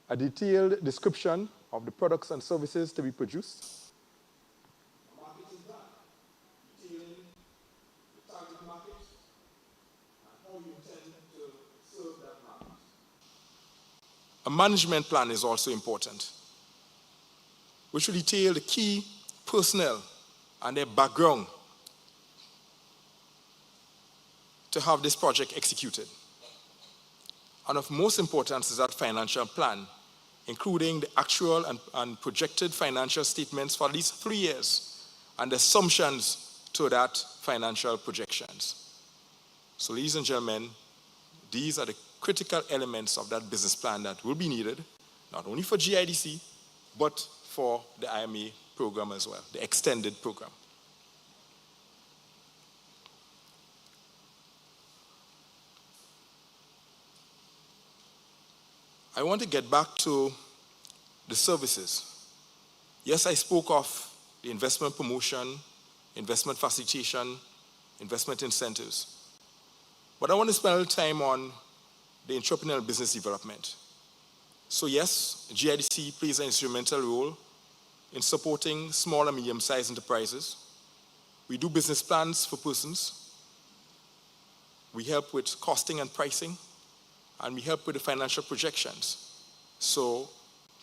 A detailed description of the products and services to be produced. A marketing plan, detailing the target market and how you intend to serve that market. A management plan is also important, which will detail the key personnel and their background to have this project executed. And of most importance is that financial plan, including the actual and projected financial statements for at least 3 years and assumptions to that financial projections. So ladies and gentlemen, these are the critical elements of that business plan that will be needed, not only for GIDC, but for the IMA program as well, the extended program. I want to get back to the services. Yes, I spoke of the investment promotion, investment facilitation, investment incentives. But I want to spend a little time on the entrepreneurial business development. So yes, GIDC plays an instrumental role in supporting small and medium-sized enterprises. We do business plans for persons. We help with costing and pricing, and we help with the financial projections. So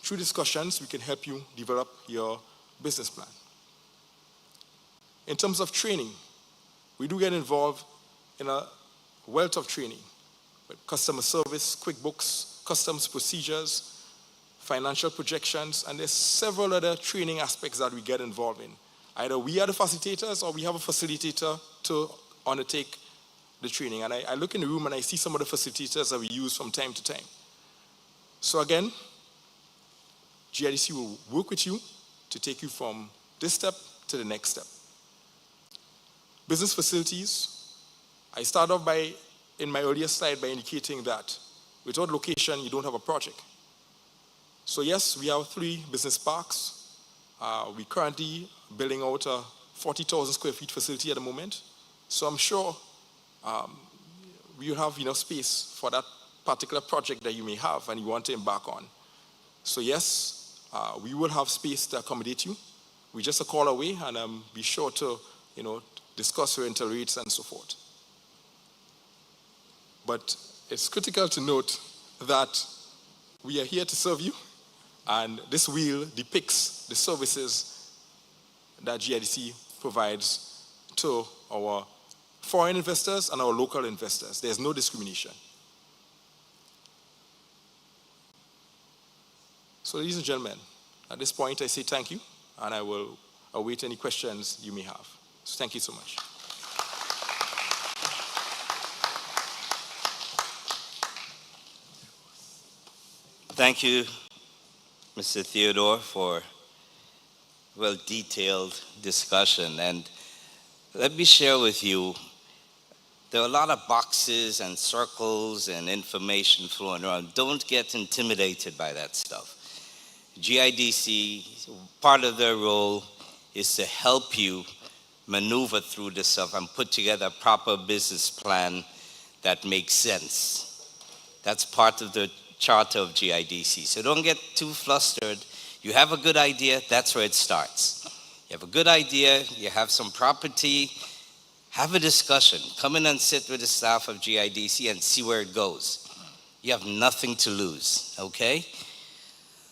through discussions, we can help you develop your business plan. In terms of training, we do get involved in a wealth of training with customer service, QuickBooks, customs procedures, financial projections, and there's several other training aspects that we get involved in. Either we are the facilitators or we have a facilitator to undertake the training. And I look in the room and I see some of the facilitators that we use from time to time. So again, GIDC will work with you to take you from this step to the next step. Business facilities, I start off in my earlier slide by indicating that without location, you don't have a project. So yes, we have 3 business parks. We currently building out a 40,000 square feet facility at the moment. So I'm sure we will have enough space for that particular project that you may have and you want to embark on. So yes, we will have space to accommodate you. We're just a call away, and be sure to, discuss rental rates and so forth. But it's critical to note that we are here to serve you, and this wheel depicts the services that GIDC provides to our foreign investors and our local investors. There's no discrimination. So ladies and gentlemen, at this point I say thank you, and I will await any questions you may have. So thank you so much. Thank you, Mr. Theodore, for well-detailed discussion. And let me share with you, there are a lot of boxes and circles and information flowing around. Don't get intimidated by that stuff. GIDC, part of their role is to help you maneuver through this stuff and put together a proper business plan that makes sense. That's part of the charter of GIDC. So don't get too flustered. You have a good idea, that's where it starts. You have a good idea, you have some property, have a discussion. Come in and sit with the staff of GIDC and see where it goes. You have nothing to lose, okay?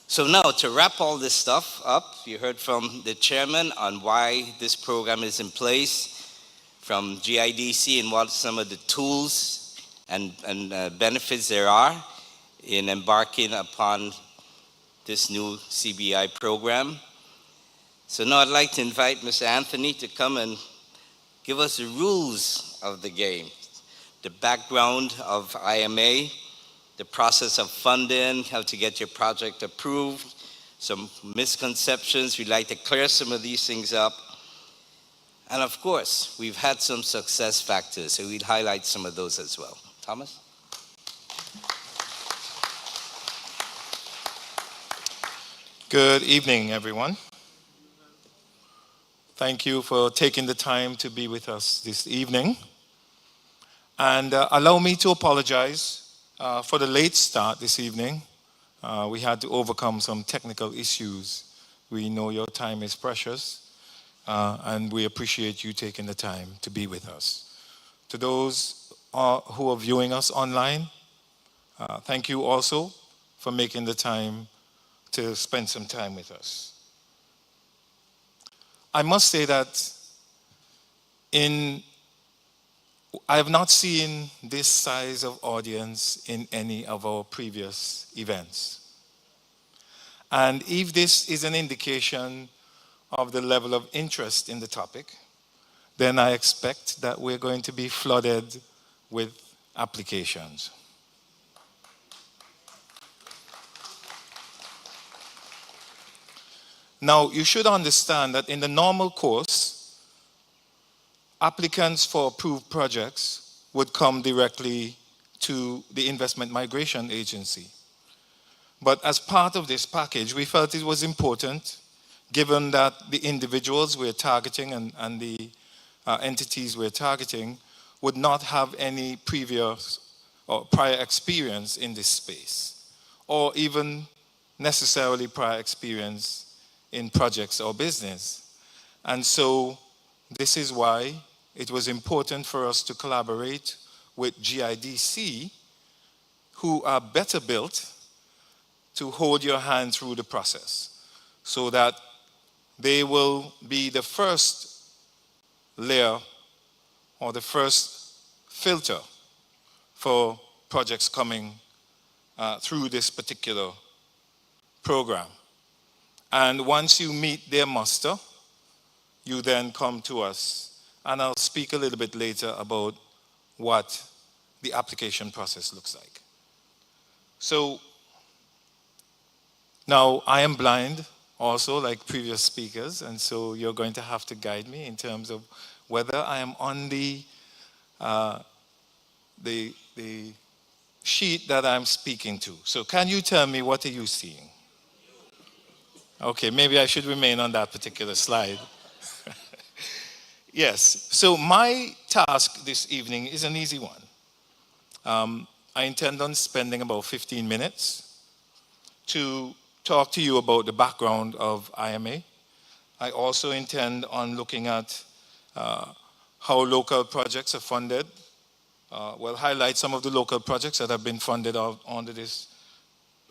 So now, to wrap all this stuff up, you heard from the chairman on why this program is in place, from GIDC and what some of the tools and benefits there are in embarking upon this new CBI program. So now I'd like to invite Mr. Anthony to come and give us the rules of the game, the background of IMA, the process of funding, how to get your project approved, some misconceptions. We'd like to clear some of these things up. And of course, we've had some success factors, so we'd highlight some of those as well. Thomas? Good evening, everyone. Thank you for taking the time to be with us this evening. And allow me to apologize for the late start this evening. We had to overcome some technical issues. We know your time is precious, and we appreciate you taking the time to be with us. To those who are viewing us online, thank you also for making the time to spend some time with us. I must say that I have not seen this size of audience in any of our previous events. And if this is an indication of the level of interest in the topic, then I expect that we're going to be flooded with applications. Now, you should understand that in the normal course, applicants for approved projects would come directly to the Investment Migration Agency. But as part of this package, we felt it was important, given that the individuals we're targeting and the entities we're targeting would not have any previous or prior experience in this space, or even necessarily prior experience in projects or business. And so this is why it was important for us to collaborate with GIDC, who are better built to hold your hand through the process, so that they will be the first layer or the first filter for projects coming through this particular program. And once you meet their muster, you then come to us. And I'll speak a little bit later about what the application process looks like. So now I am blind also, like previous speakers, and so you're going to have to guide me in terms of whether I am on the sheet that I'm speaking to. So can you tell me, what are you seeing? Okay, maybe I should remain on that particular slide. Yes, so my task this evening is an easy one. I intend on spending about 15 minutes to talk to you about the background of IMA. I also intend on looking at how local projects are funded. We'll highlight some of the local projects that have been funded under this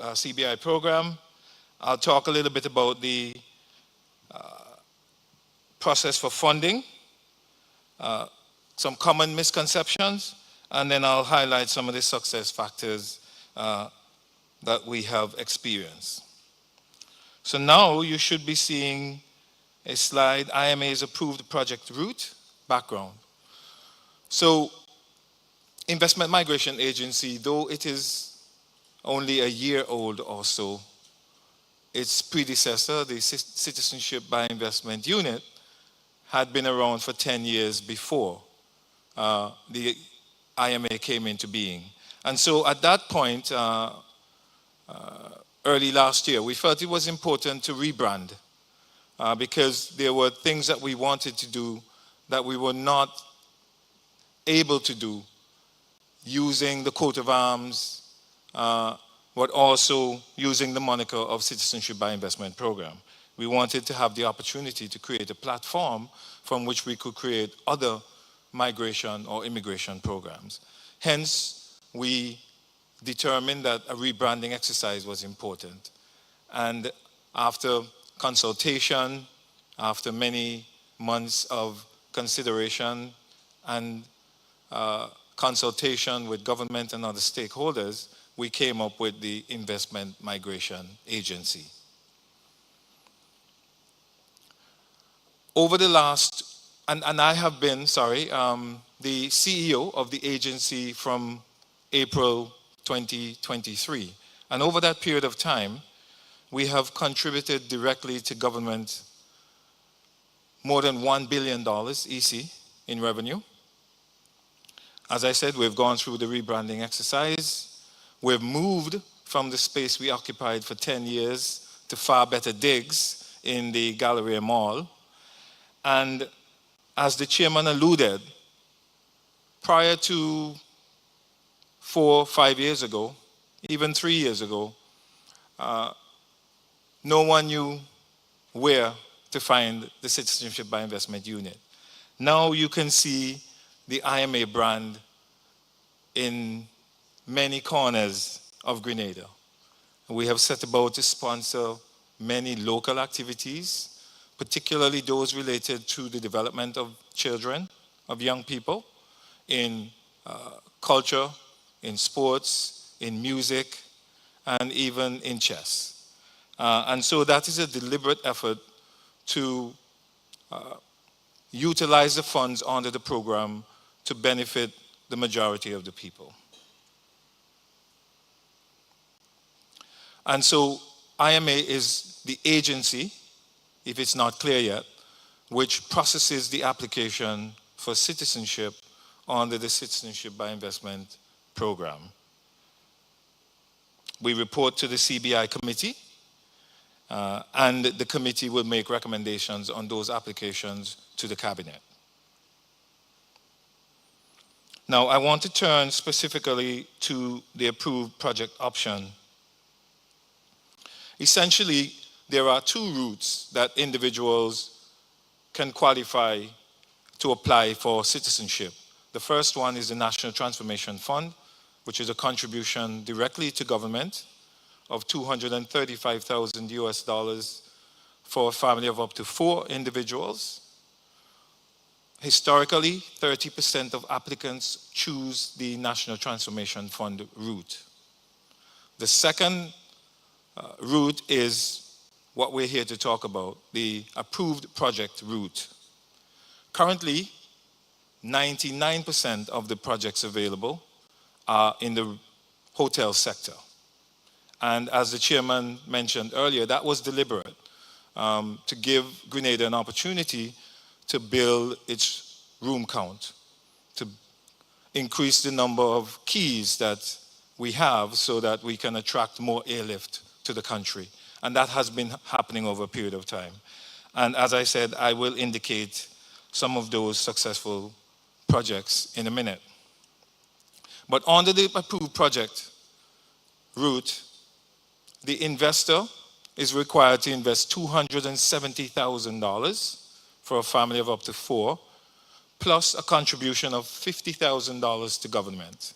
CBI program. I'll talk a little bit about the process for funding, some common misconceptions, and then I'll highlight some of the success factors that we have experienced. So now you should be seeing a slide, IMA's approved project route, background. So Investment Migration Agency, though it is only a year old or so, its predecessor, the Citizenship by Investment Unit, had been around for 10 years before the IMA came into being. And so at that point, early last year, we felt it was important to rebrand because there were things that we wanted to do that we were not able to do using the coat of arms, but also using the moniker of Citizenship by Investment Program. We wanted to have the opportunity to create a platform from which we could create other migration or immigration programs. Hence, we determined that a rebranding exercise was important. And after consultation, after many months of consideration and consultation with government and other stakeholders, we came up with the Investment Migration Agency. Over the last, and I have been, the CEO of the agency from April 2023. And over that period of time, we have contributed directly to government more than $1 billion EC in revenue. As I said, we've gone through the rebranding exercise. We've moved from the space we occupied for 10 years to far better digs in the Galleria Mall. And as the chairman alluded, prior to 4 or 5 years ago, even 3 years ago, no one knew where to find the Citizenship by Investment Unit. Now you can see the IMA brand in many corners of Grenada. We have set about to sponsor many local activities, particularly those related to the development of children, of young people, in culture, in sports, in music, and even in chess. And so that is a deliberate effort to utilize the funds under the program to benefit the majority of the people. And so IMA is the agency, if it's not clear yet, which processes the application for citizenship under the Citizenship by Investment program. We report to the CBI committee, and the committee will make recommendations on those applications to the cabinet. Now, I want to turn specifically to the approved project option. Essentially, there are two routes that individuals can qualify to apply for citizenship. The first one is the National Transformation Fund, which is a contribution directly to government of $235,000 US for a family of up to 4 individuals. Historically, 30% of applicants choose the National Transformation Fund route. The second route is what we're here to talk about, the approved project route. Currently, 99% of the projects available are in the hotel sector. And as the chairman mentioned earlier, that was deliberate to give Grenada an opportunity to build its room count, to increase the number of keys that we have so that we can attract more airlift to the country. And that has been happening over a period of time. And as I said, I will indicate some of those successful projects in a minute. But under the approved project route, the investor is required to invest $270,000 for a family of up to 4, plus a contribution of $50,000 to government.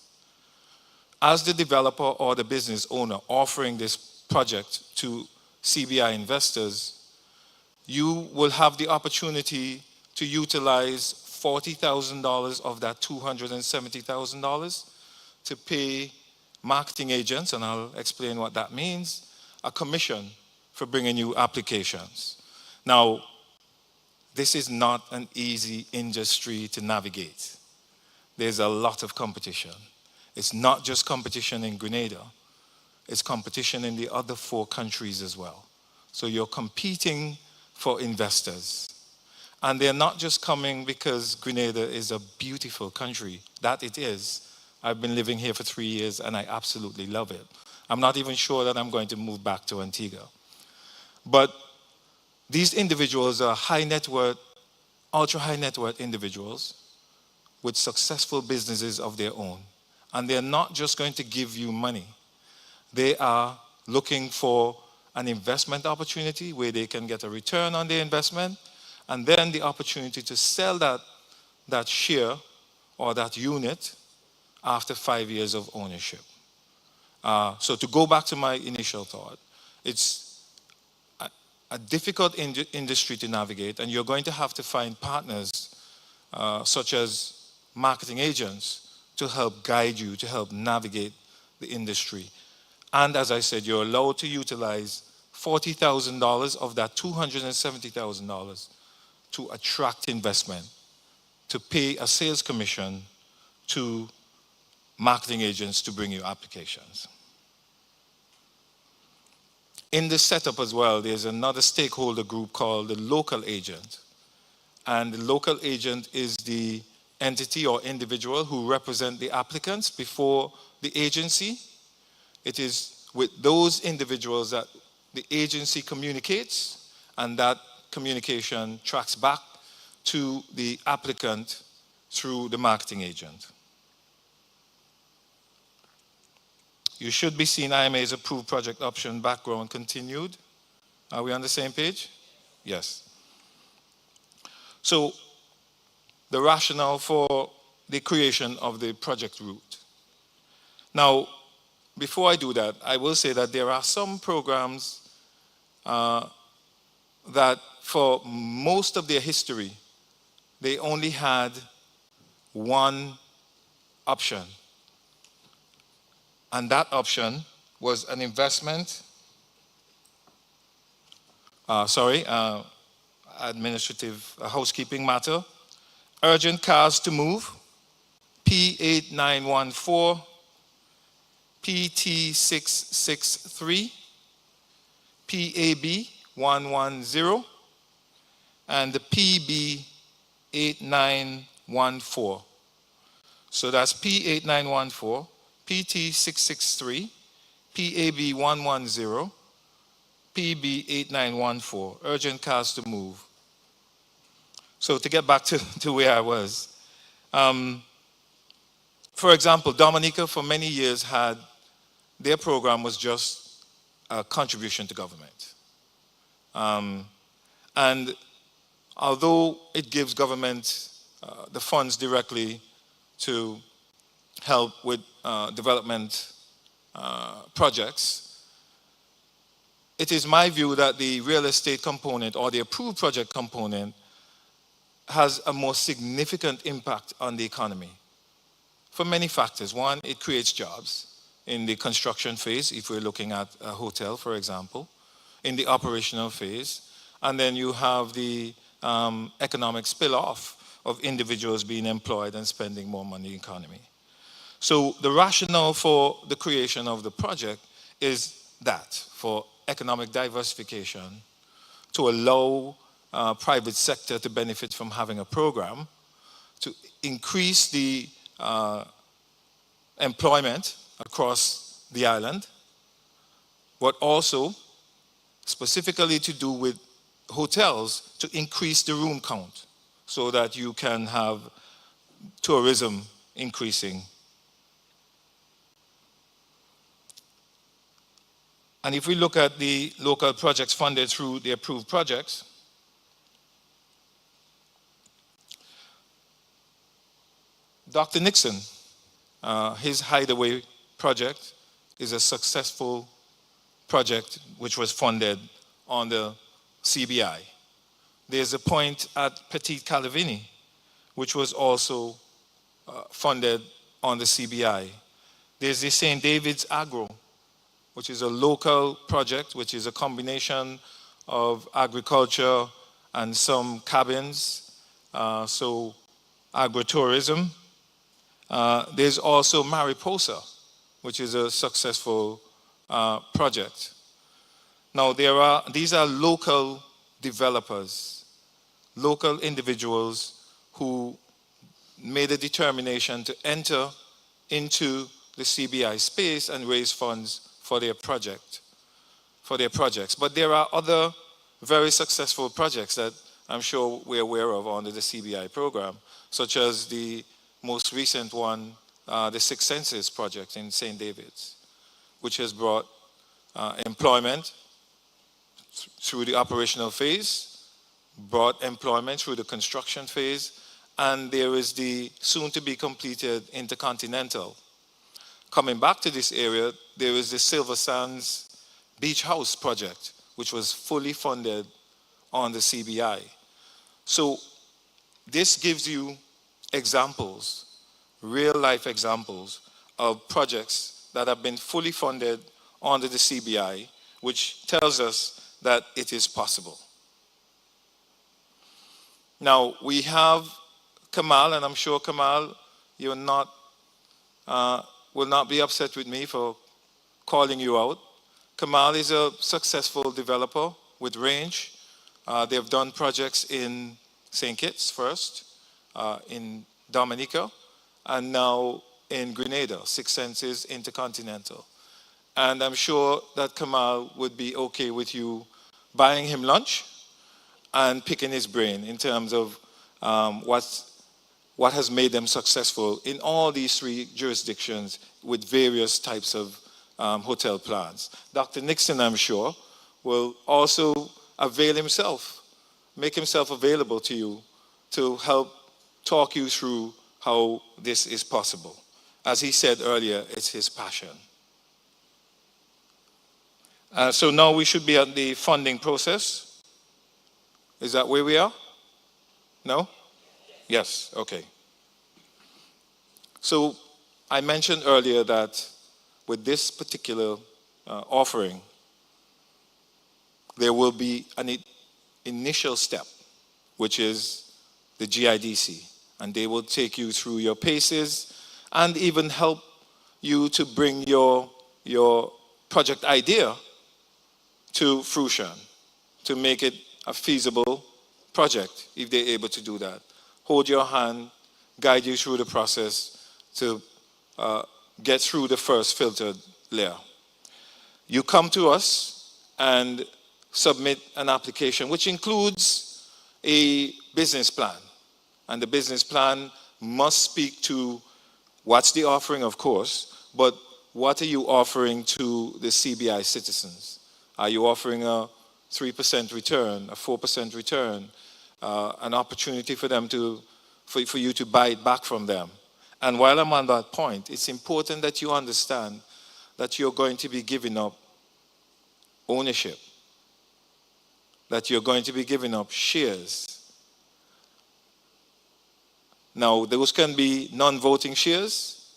As the developer or the business owner offering this project to CBI investors, you will have the opportunity to utilize $40,000 of that $270,000 to pay marketing agents, and I'll explain what that means, a commission for bringing you applications. Now, this is not an easy industry to navigate. There's a lot of competition. It's not just competition in Grenada, it's competition in the other 4 countries as well. So you're competing for investors. And they're not just coming because Grenada is a beautiful country. That it is. I've been living here for 3 years and I absolutely love it. I'm not even sure that I'm going to move back to Antigua. But these individuals are high net worth, ultra high net worth individuals with successful businesses of their own. And they're not just going to give you money. They are looking for an investment opportunity where they can get a return on their investment, and then the opportunity to sell that share or that unit after 5 years of ownership. So to go back to my initial thought, it's a difficult industry to navigate, and you're going to have to find partners such as marketing agents to help guide you, to help navigate the industry. And as I said, you're allowed to utilize $40,000 of that $270,000 to attract investment, to pay a sales commission to marketing agents to bring you applications. In this setup as well, there's another stakeholder group called the local agent. And the local agent is the entity or individual who represent the applicants before the agency. It is with those individuals that the agency communicates, and that communication tracks back to the applicant through the marketing agent. You should be seeing IMA's approved project option background continued. Are we on the same page? Yes. So the rationale for the creation of the project route. Now, before I do that, I will say that there are some programs that for most of their history, they only had one option. And that option was an investment, administrative housekeeping matter, urgent cars to move, P8914, PT663, PAB110, and the PB8914. So that's P8914, PT663, PAB110, PB8914, urgent cars to move. So to get back to where I was, for example, Dominica for many years had, their program was just a contribution to government. And although it gives government the funds directly to help with development projects, it is my view that the real estate component or the approved project component has a more significant impact on the economy for many factors. One, it creates jobs in the construction phase, if we're looking at a hotel, for example, in the operational phase, and then you have the economic spill-off of individuals being employed and spending more money in the economy. So the rationale for the creation of the project is that, for economic diversification, to allow private sector to benefit from having a program, to increase the employment across the island, but also specifically to do with hotels, to increase the room count so that you can have tourism increasing. And if we look at the local projects funded through the approved projects, Dr. Nixon, his Hideaway project is a successful project which was funded on the CBI. There's a point at Petit Calavini, which was also funded on the CBI. There's the St. David's Agro, which is a local project, which is a combination of agriculture and some cabins, so agritourism. There's also Mariposa, which is a successful project. Now, these are local developers, local individuals who made a determination to enter into the CBI space and raise funds for their projects. But there are other very successful projects that I'm sure we're aware of under the CBI program, such as the most recent one, the Six Senses project in St. David's, which has brought employment through the operational phase, brought employment through the construction phase, and there is the soon-to-be completed Intercontinental. Coming back to this area, there is the Silver Sands Beach House project, which was fully funded on the CBI. So this gives you examples, real-life examples of projects that have been fully funded under the CBI, which tells us that it is possible. Now, we have Kamal, and I'm sure, Kamal, you're not, will not be upset with me for calling you out. Kamal is a successful developer with range. They've done projects in St. Kitts first, in Dominica, and now in Grenada, Six Senses Intercontinental. And I'm sure that Kamal would be okay with you buying him lunch and picking his brain in terms of what has made them successful in all these three jurisdictions with various types of hotel plans. Dr. Nixon, I'm sure, will also avail himself, make himself available to you to help talk you through how this is possible. As he said earlier, it's his passion. So now we should be at the funding process. Is that where we are? No? Yes, okay. So I mentioned earlier that with this particular offering, there will be an initial step, which is the GIDC, and they will take you through your paces and even help you to bring your project idea to fruition, to make it a feasible project, if they're able to do that. Hold your hand, guide you through the process to get through the first filtered layer. You come to us and submit an application, which includes a business plan. And the business plan must speak to what's the offering, of course, but what are you offering to the CBI citizens? Are you offering a 3% return, a 4% return, an opportunity for them for you to buy it back from them? And while I'm on that point, it's important that you understand that you're going to be giving up ownership, that you're going to be giving up shares. Now, those can be non-voting shares,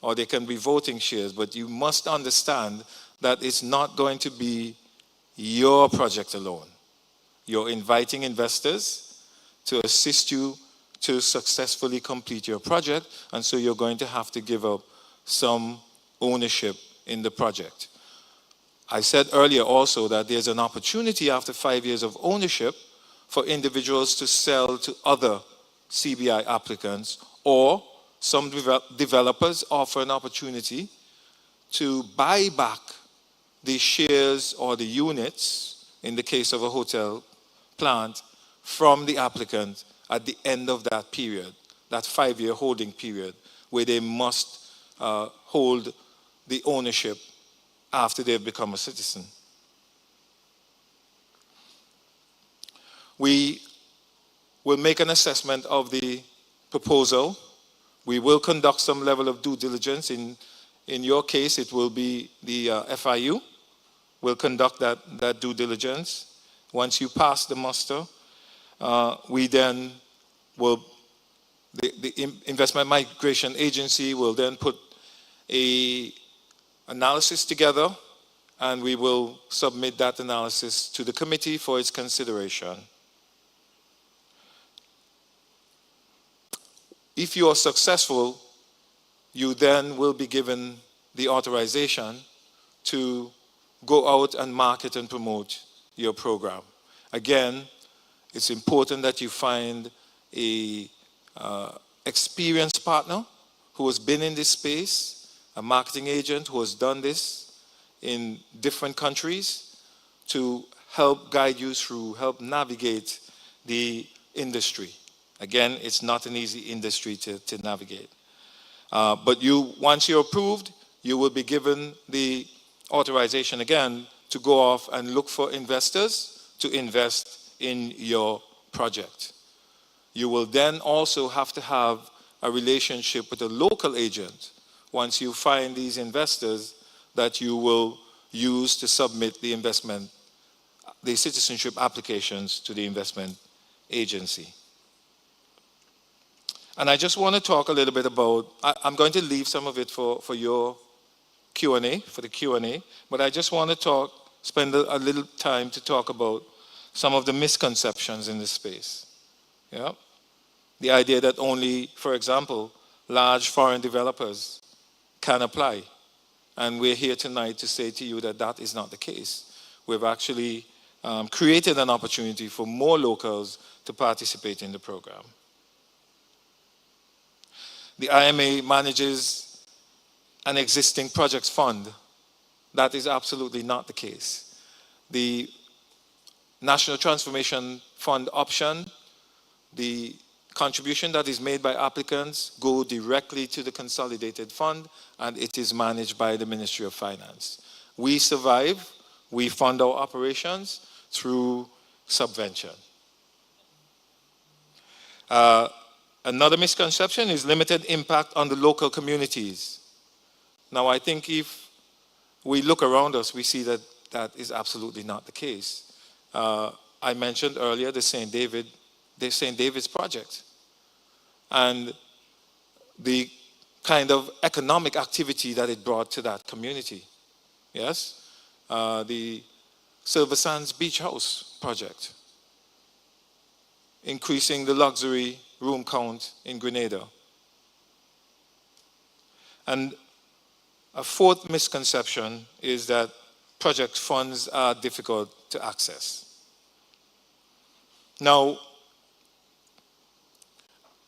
or they can be voting shares, but you must understand that it's not going to be your project alone. You're inviting investors to assist you to successfully complete your project, and so you're going to have to give up some ownership in the project. I said earlier also that there's an opportunity after 5 years of ownership for individuals to sell to other CBI applicants, or some developers offer an opportunity to buy back the shares or the units, in the case of a hotel plant, from the applicant at the end of that period, that 5-year holding period, where they must hold the ownership after they've become a citizen. We will make an assessment of the proposal. We will conduct some level of due diligence. In your case, it will be the FIU will conduct that due diligence. Once you pass the muster, we then will, the Investment Migration Agency will then put a analysis together, and we will submit that analysis to the committee for its consideration. If you are successful, you then will be given the authorization to go out and market and promote your program. Again, it's important that you find a experienced partner who has been in this space, a marketing agent who has done this in different countries, to help guide you through, help navigate the industry. Again, it's not an easy industry to navigate. But once you're approved, you will be given the authorization again to go off and look for investors to invest in your project. You will then also have to have a relationship with a local agent once you find these investors that you will use to submit the citizenship applications to the investment agency. And I just want to talk a little bit about, I'm going to leave some of it for your Q&A, for the Q&A, but I just want to spend a little time to talk about some of the misconceptions in this space. Yeah? The idea that only, for example, large foreign developers can apply. And we're here tonight to say to you that that is not the case. We've actually created an opportunity for more locals to participate in the program. The IMA manages an existing projects fund. That is absolutely not the case. The National Transformation Fund option, the contribution that is made by applicants go directly to the consolidated fund, and it is managed by the Ministry of Finance. We survive, we fund our operations through subvention. Another misconception is limited impact on the local communities. Now, I think if we look around us, we see that that is absolutely not the case. I mentioned earlier the St. David's project, and the kind of economic activity that it brought to that community. Yes? The Silver Sands Beach House project, increasing the luxury room count in Grenada. And a fourth misconception is that project funds are difficult to access. Now,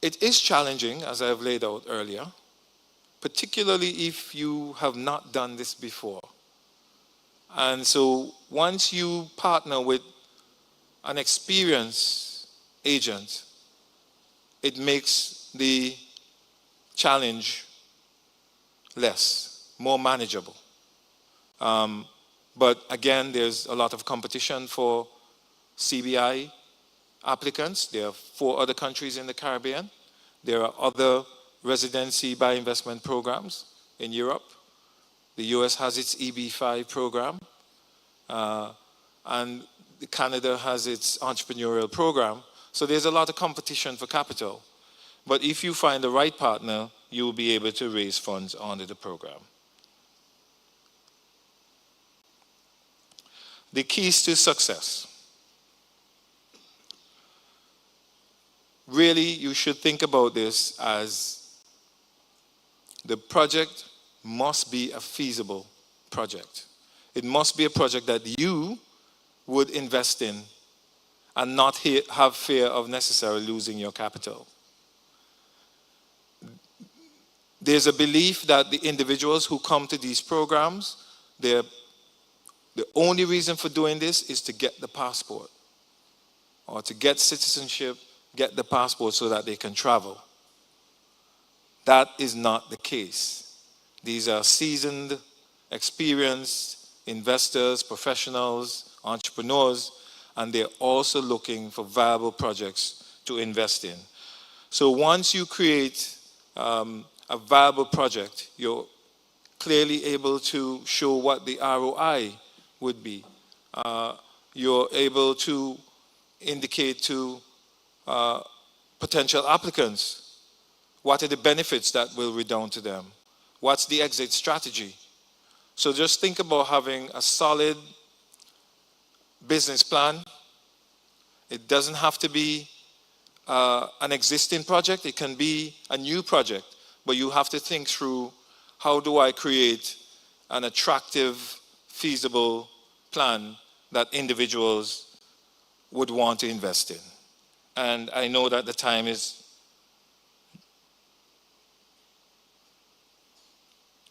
it is challenging, as I have laid out earlier, particularly if you have not done this before. And so once you partner with an experienced agent, it makes the challenge less, more manageable. But again, there's a lot of competition for CBI applicants. There are 4 other countries in the Caribbean. There are other residency by investment programs in Europe. The US has its EB5 program, and Canada has its entrepreneurial program. So there's a lot of competition for capital. But if you find the right partner, you will be able to raise funds under the program. The keys to success. Really, you should think about this as the project must be a feasible project. It must be a project that you would invest in and not have fear of necessarily losing your capital. There's a belief that the individuals who come to these programs, the only reason for doing this is to get the passport or to get citizenship, get the passport so that they can travel. That is not the case. These are seasoned, experienced investors, professionals, entrepreneurs, and they're also looking for viable projects to invest in. So once you create a viable project, you're clearly able to show what the ROI would be. You're able to indicate to potential applicants what are the benefits that will redound to them. What's the exit strategy? So just think about having a solid business plan. It doesn't have to be an existing project. It can be a new project. But you have to think through, how do I create an attractive, feasible plan that individuals would want to invest in? And I know that the time is,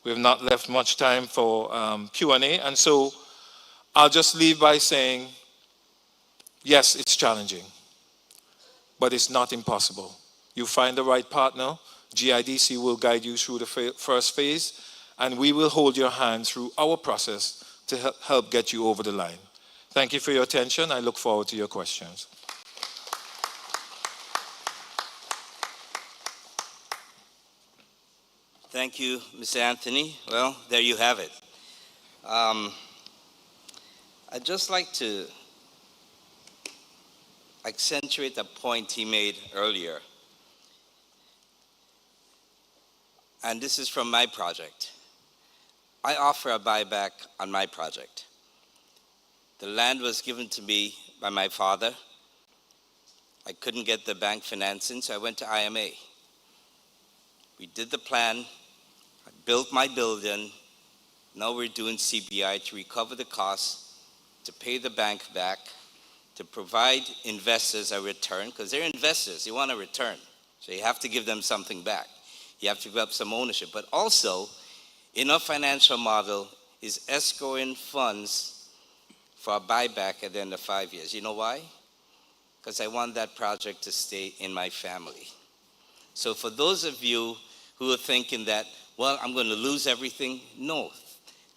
we have not left much time for Q&A. And so I'll just leave by saying, yes, it's challenging, but it's not impossible. You find the right partner, GIDC will guide you through the first phase, and we will hold your hand through our process to help get you over the line. Thank you for your attention. I look forward to your questions. Thank you, Mr. Anthony. Well, there you have it. I'd just like to accentuate a point he made earlier. And this is from my project. I offer a buyback on my project. The land was given to me by my father. I couldn't get the bank financing, so I went to IMA. We did the plan. I built my building. Now we're doing CBI to recover the costs, to pay the bank back, to provide investors a return, because they're investors, they want a return. So you have to give them something back. You have to give up some ownership. But also, in our financial model is escrowing funds for a buyback at the end of 5 years. You know why? Because I want that project to stay in my family. So for those of you who are thinking that, well, I'm going to lose everything, no.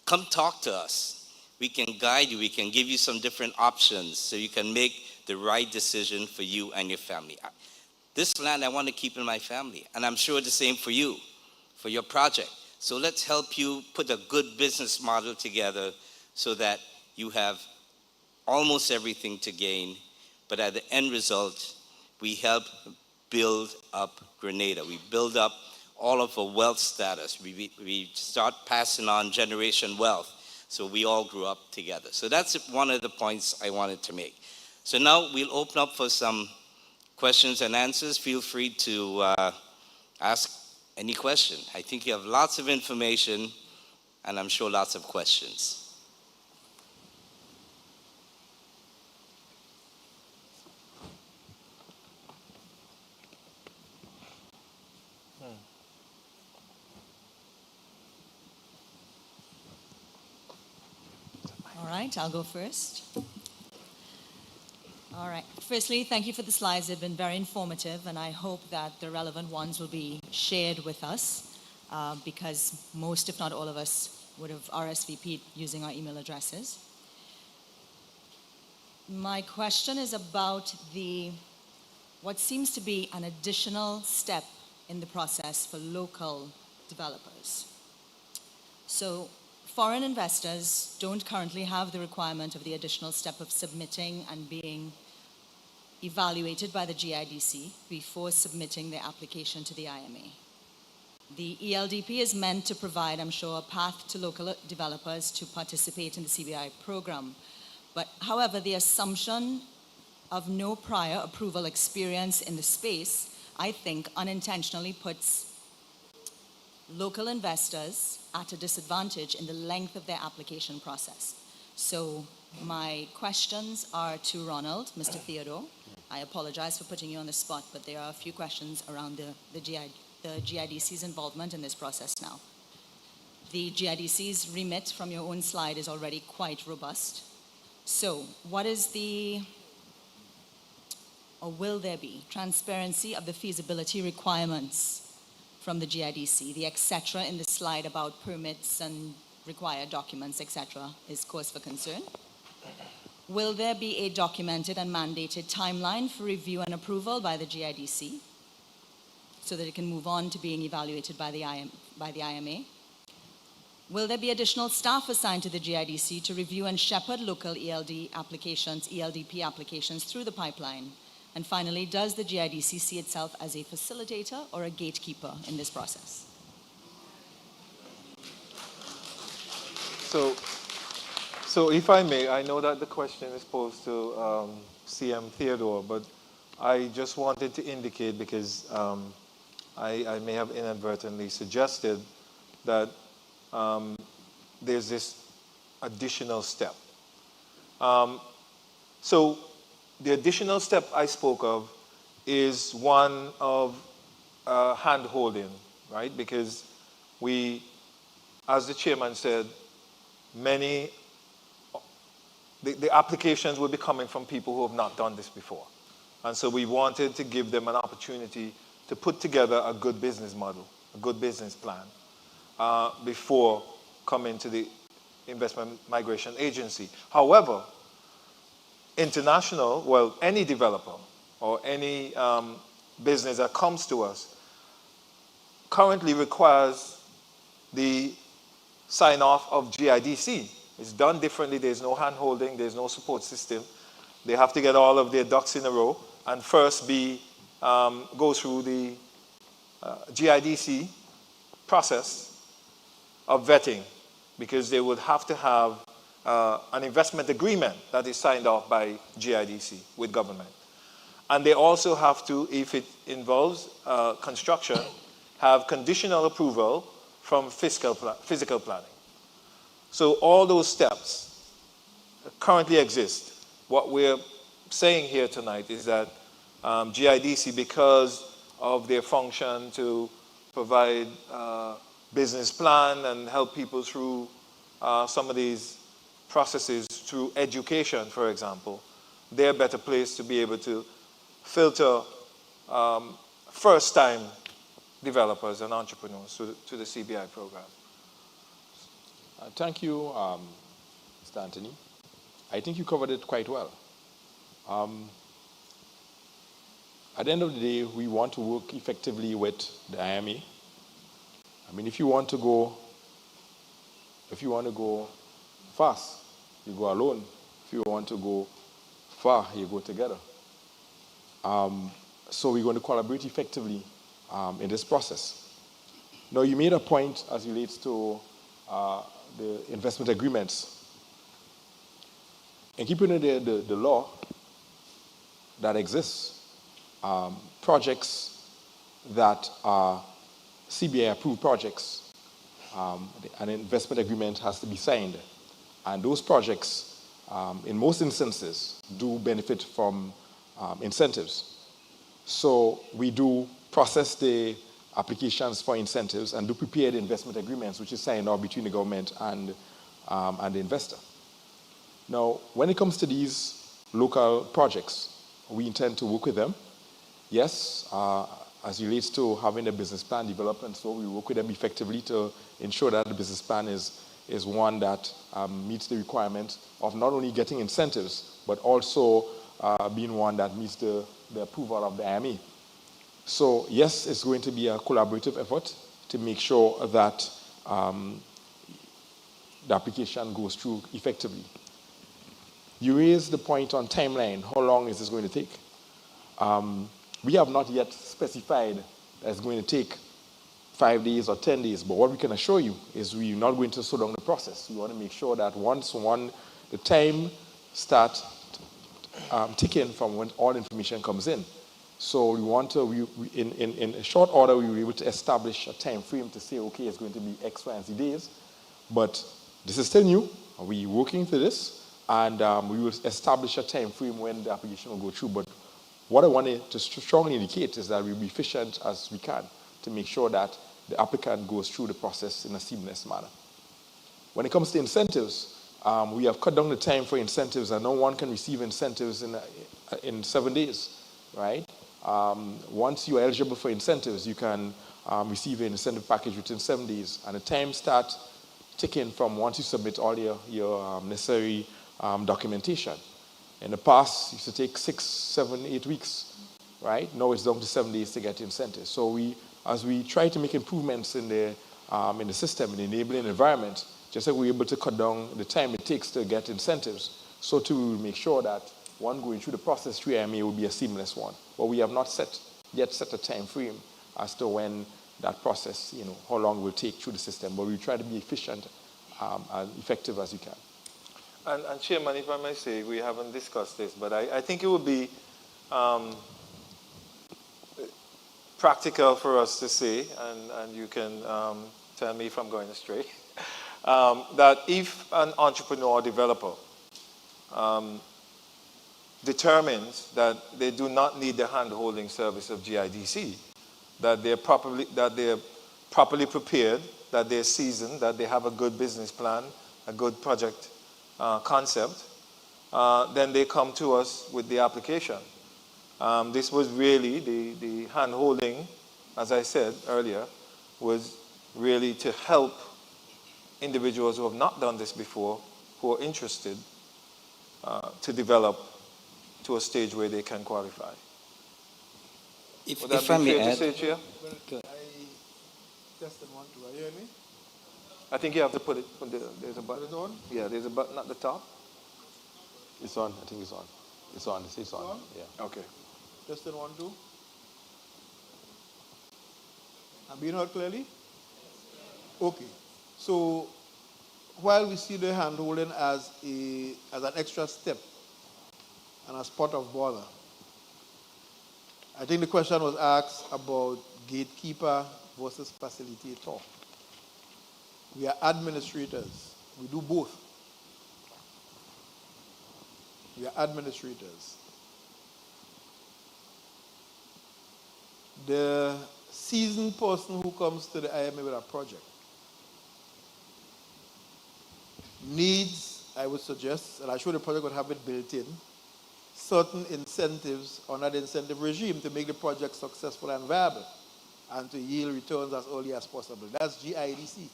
Come talk to us. We can guide you. We can give you some different options so you can make the right decision for you and your family. This land I want to keep in my family, and I'm sure the same for you, for your project. So let's help you put a good business model together so that you have almost everything to gain but at the end result, we help build up Grenada. We build up all of our wealth status. We start passing on generation wealth. So we all grew up together. So that's one of the points I wanted to make. So now we'll open up for some questions and answers. Feel free to ask any question. I think you have lots of information, and I'm sure lots of questions. All right, I'll go first. All right. Firstly, thank you for the slides. They've been very informative, and I hope that the relevant ones will be shared with us because most, if not all of us, would have RSVP'd using our email addresses. My question is about what seems to be an additional step in the process for local developers. So, foreign investors don't currently have the requirement of the additional step of submitting and being evaluated by the GIDC before submitting their application to the IMA. The ELDP is meant to provide, I'm sure, a path to local developers to participate in the CBI program. But however, the assumption of no prior approval experience in the space, I think, unintentionally puts local investors at a disadvantage in the length of their application process. So my questions are to Ronald, Mr. Theodore. I apologize for putting you on the spot, but there are a few questions around the GIDC's involvement in this process now. The GIDC's remit from your own slide is already quite robust. So what is or will there be transparency of the feasibility requirements from the GIDC? The etc. in the slide about permits and required documents, etc. is cause for concern. Will there be a documented and mandated timeline for review and approval by the GIDC so that it can move on to being evaluated by the IMA? Will there be additional staff assigned to the GIDC to review and shepherd local ELDP applications through the pipeline? And finally, does the GIDC see itself as a facilitator or a gatekeeper in this process? So if I may, I know that the question is posed to CM Theodore, but I just wanted to indicate, because I may have inadvertently suggested that there's this additional step. So the additional step I spoke of is one of hand-holding, right? Because we, as the chairman said, the applications will be coming from people who have not done this before. And so we wanted to give them an opportunity to put together a good business model, a good business plan, before coming to the Investment Migration Agency. However, any developer or any business that comes to us currently requires the sign-off of GIDC. It's done differently. There's no hand-holding. There's no support system. They have to get all of their ducks in a row and first go through the GIDC process of vetting, because they would have to have an investment agreement that is signed off by GIDC with government. And they also have to, if it involves construction, have conditional approval from physical planning. So all those steps currently exist. What we're saying here tonight is that GIDC, because of their function to provide business plan and help people through some of these processes through education, for example, they're better placed to be able to filter first-time developers and entrepreneurs to the CBI program. Thank you, Mr. Anthony. I think you covered it quite well. At the end of the day, we want to work effectively with the IMA. I mean, if you want to go fast, you go alone. If you want to go far, you go together. So we're going to collaborate effectively in this process. Now, you made a point as it relates to the investment agreements. And keeping in the law that exists, projects that are CBI-approved projects, an investment agreement has to be signed. And those projects, in most instances, do benefit from incentives. So we do process the applications for incentives and do prepare the investment agreements, which is signed off between the government and the investor. Now, when it comes to these local projects, we intend to work with them. Yes, as it relates to having a business plan development, so we work with them effectively to ensure that the business plan is one that meets the requirement of not only getting incentives, but also being one that meets the approval of the IMA. So yes, it's going to be a collaborative effort to make sure that the application goes through effectively. You raised the point on timeline. How long is this going to take? We have not yet specified that it's going to take 5 days or 10 days, but what we can assure you is we're not going to slow down the process. We want to make sure that once the time starts ticking from when all information comes in. So we want to, in a short order, we were able to establish a time frame to say, okay, it's going to be X, Y, and Z days, but this is still new. We're working through this, and we will establish a time frame when the application will go through. But what I wanted to strongly indicate is that we'll be efficient as we can to make sure that the applicant goes through the process in a seamless manner. When it comes to incentives, we have cut down the time for incentives, and no one can receive incentives in 7 days, right? Once you are eligible for incentives, you can receive an incentive package within 7 days, and the time starts ticking from once you submit all your necessary documentation. In the past, it used to take 6, 7, 8 weeks, right? Now it's down to 7 days to get incentives. So as we try to make improvements in the system, in the enabling environment, just like we're able to cut down the time it takes to get incentives, so too we will make sure that one going through the process through IMA will be a seamless one. But we have not yet set a time frame as to when that process, how long it will take through the system. But we try to be efficient and effective as we can. And Chairman, if I may say, we haven't discussed this, but I think it would be practical for us to say, and you can tell me if I'm going astray, that if an entrepreneur or developer determines that they do not need the hand-holding service of GIDC, that they're properly prepared, that they're seasoned, that they have a good business plan, a good project concept, then they come to us with the application. This was really the hand-holding, as I said earlier, was really to help individuals who have not done this before, who are interested to develop to a stage where they can qualify. Would that If I be may fair to add, say, Chair? I think you have to put it, there's a button. on? Yeah, there's a button at the top. It's on. I think it's on. It's on. It's on. Yeah. Okay. Justin, 1, 2. I'm being heard clearly? Okay. So while we see the hand-holding as an extra step and a spot of bother, I think the question was asked about gatekeeper versus facilitator. We are administrators. We do both. We are administrators. The seasoned person who comes to the IMA with a project needs, I would suggest, and I'm sure the project would have it built in, certain incentives under the incentive regime to make the project successful and viable and to yield returns as early as possible. That's GIDC.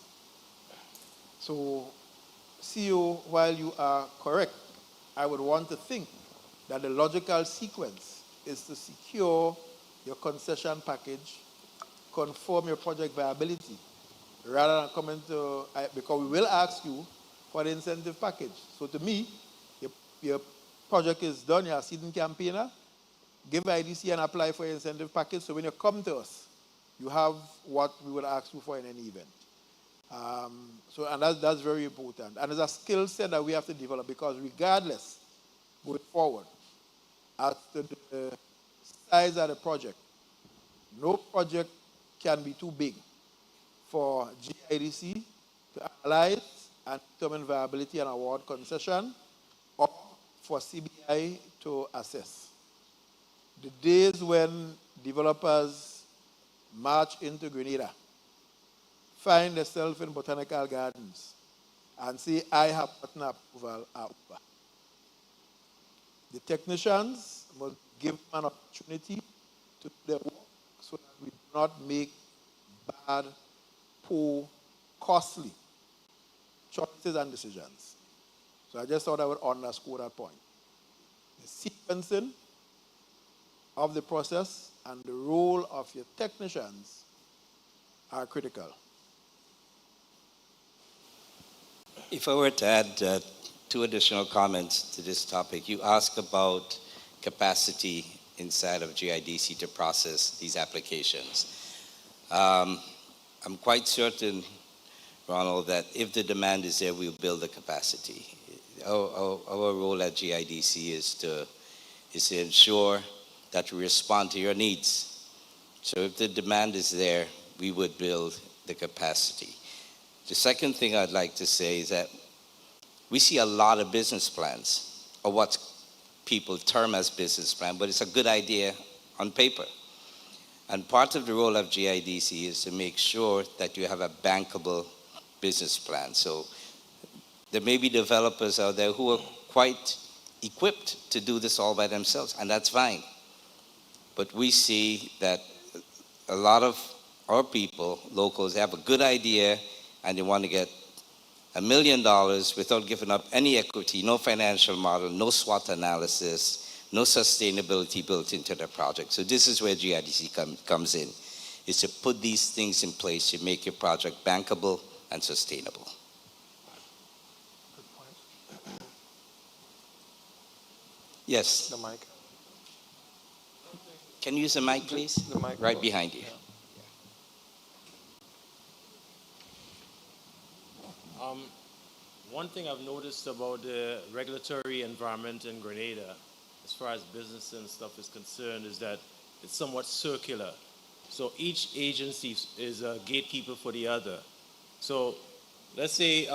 So, CEO, while you are correct, I would want to think that the logical sequence is to secure your concession package, confirm your project viability, rather than coming to, because we will ask you for the incentive package. So to me, your project is done, you're a seasoned campaigner, give IDC and apply for your incentive package. So when you come to us, you have what we would ask you for in any event. And that's very important. And it's a skill set that we have to develop, because regardless, going forward, as to the size of the project, no project can be too big for GIDC to analyze and determine viability and award concession, or for CBI to assess. The days when developers march into Grenada, find themselves in botanical gardens, and say, I have partner approval, are over. The technicians must give an opportunity to do their work so that we do not make bad, poor, costly choices and decisions. So I just thought I would underscore that point. The sequencing of the process and the role of your technicians are critical. If I were to add two additional comments to this topic, you asked about capacity inside of GIDC to process these applications. I'm quite certain, Ronald, that if the demand is there, we'll build the capacity. Our role at GIDC is to ensure that we respond to your needs. So if the demand is there, we would build the capacity. The second thing I'd like to say is that we see a lot of business plans, or what people term as business plan, but it's a good idea on paper. And part of the role of GIDC is to make sure that you have a bankable business plan. So there may be developers out there who are quite equipped to do this all by themselves, and that's fine. But we see that a lot of our people, locals, have a good idea and they want to get $1 million without giving up any equity, no financial model, no SWOT analysis, no sustainability built into the project. So this is where GIDC comes in, is to put these things in place to make your project bankable and sustainable. Yes. The mic. Can you use the mic, please? The mic. Right behind you. One thing I've noticed about the regulatory environment in Grenada, as far as business and stuff is concerned, is that it's somewhat circular. So each agency is a gatekeeper for the other. So let's say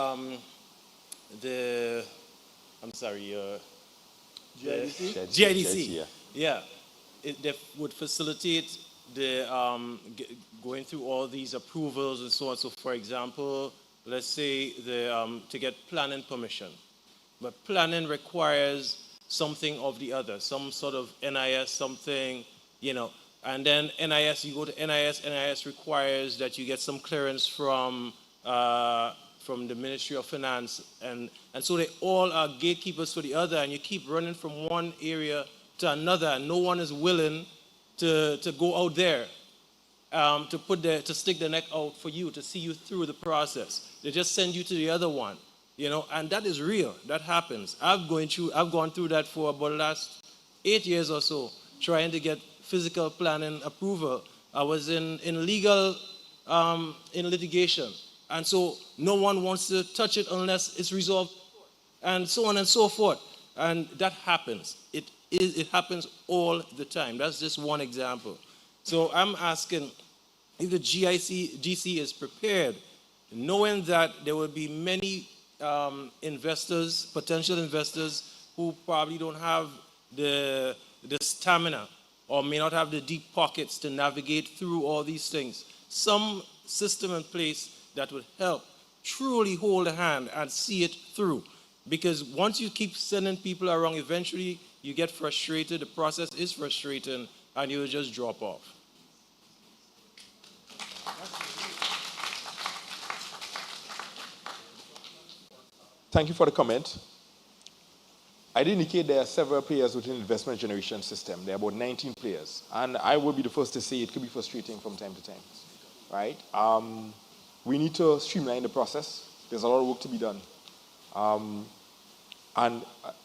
GIDC. Yeah. They would facilitate the going through all these approvals and so on. So for example, let's say to get planning permission. But planning requires something of the other, some sort of NIS, something, and then NIS, you go to NIS requires that you get some clearance from the Ministry of Finance, and so they all are gatekeepers for the other, and you keep running from one area to another, and no one is willing to go out there to stick the neck out for you, to see you through the process. They just send you to the other one, and that is real. That happens. I've gone through that for about the last 8 years or so, trying to get physical planning approval. I was in legal, in litigation, and so no one wants to touch it unless it's resolved, and so on and so forth. And that happens. It happens all the time. That's just one example. So I'm asking if the GIDC is prepared, knowing that there will be many potential investors who probably don't have the stamina or may not have the deep pockets to navigate through all these things. Some system in place that would help truly hold a hand and see it through. Because once you keep sending people around, eventually you get frustrated, the process is frustrating, and you will just drop off. Thank you for the comment. I did indicate there are several players within the investment generation system. There are about 19 players. And I will be the first to say it could be frustrating from time to time, right? We need to streamline the process. There's a lot of work to be done. And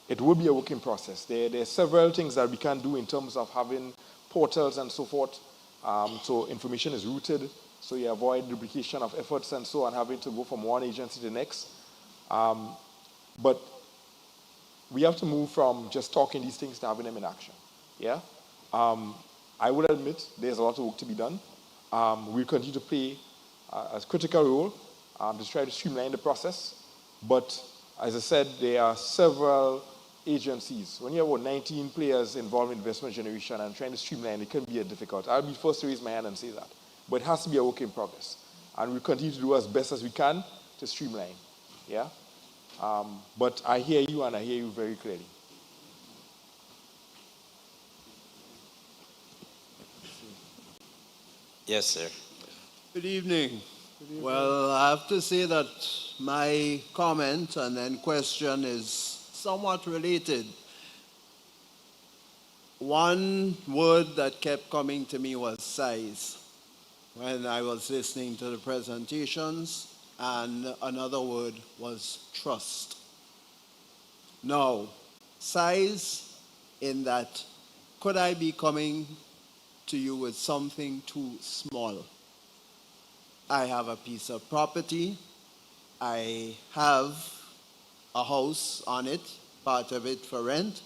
it will be a working process. There are several things that we can do in terms of having portals and so forth, so information is routed, so you avoid duplication of efforts and so on, having to go from one agency to the next. But we have to move from just talking these things to having them in action. Yeah? I would admit there's a lot of work to be done. We'll continue to play a critical role to try to streamline the process. But as I said, there are several agencies. When you have about 19 players involved in investment generation and trying to streamline, it can be a difficult. I'll be first to raise my hand and say that. But it has to be a work in progress. And we'll continue to do as best as we can to streamline. Yeah? But I hear you, and I hear you very clearly. Yes, sir. Good evening. Well, I have to say that my comment and then question is somewhat related. One word that kept coming to me was size when I was listening to the presentations, and another word was trust. Now, size in that, could I be coming to you with something too small? I have a piece of property. I have a house on it, part of it for rent.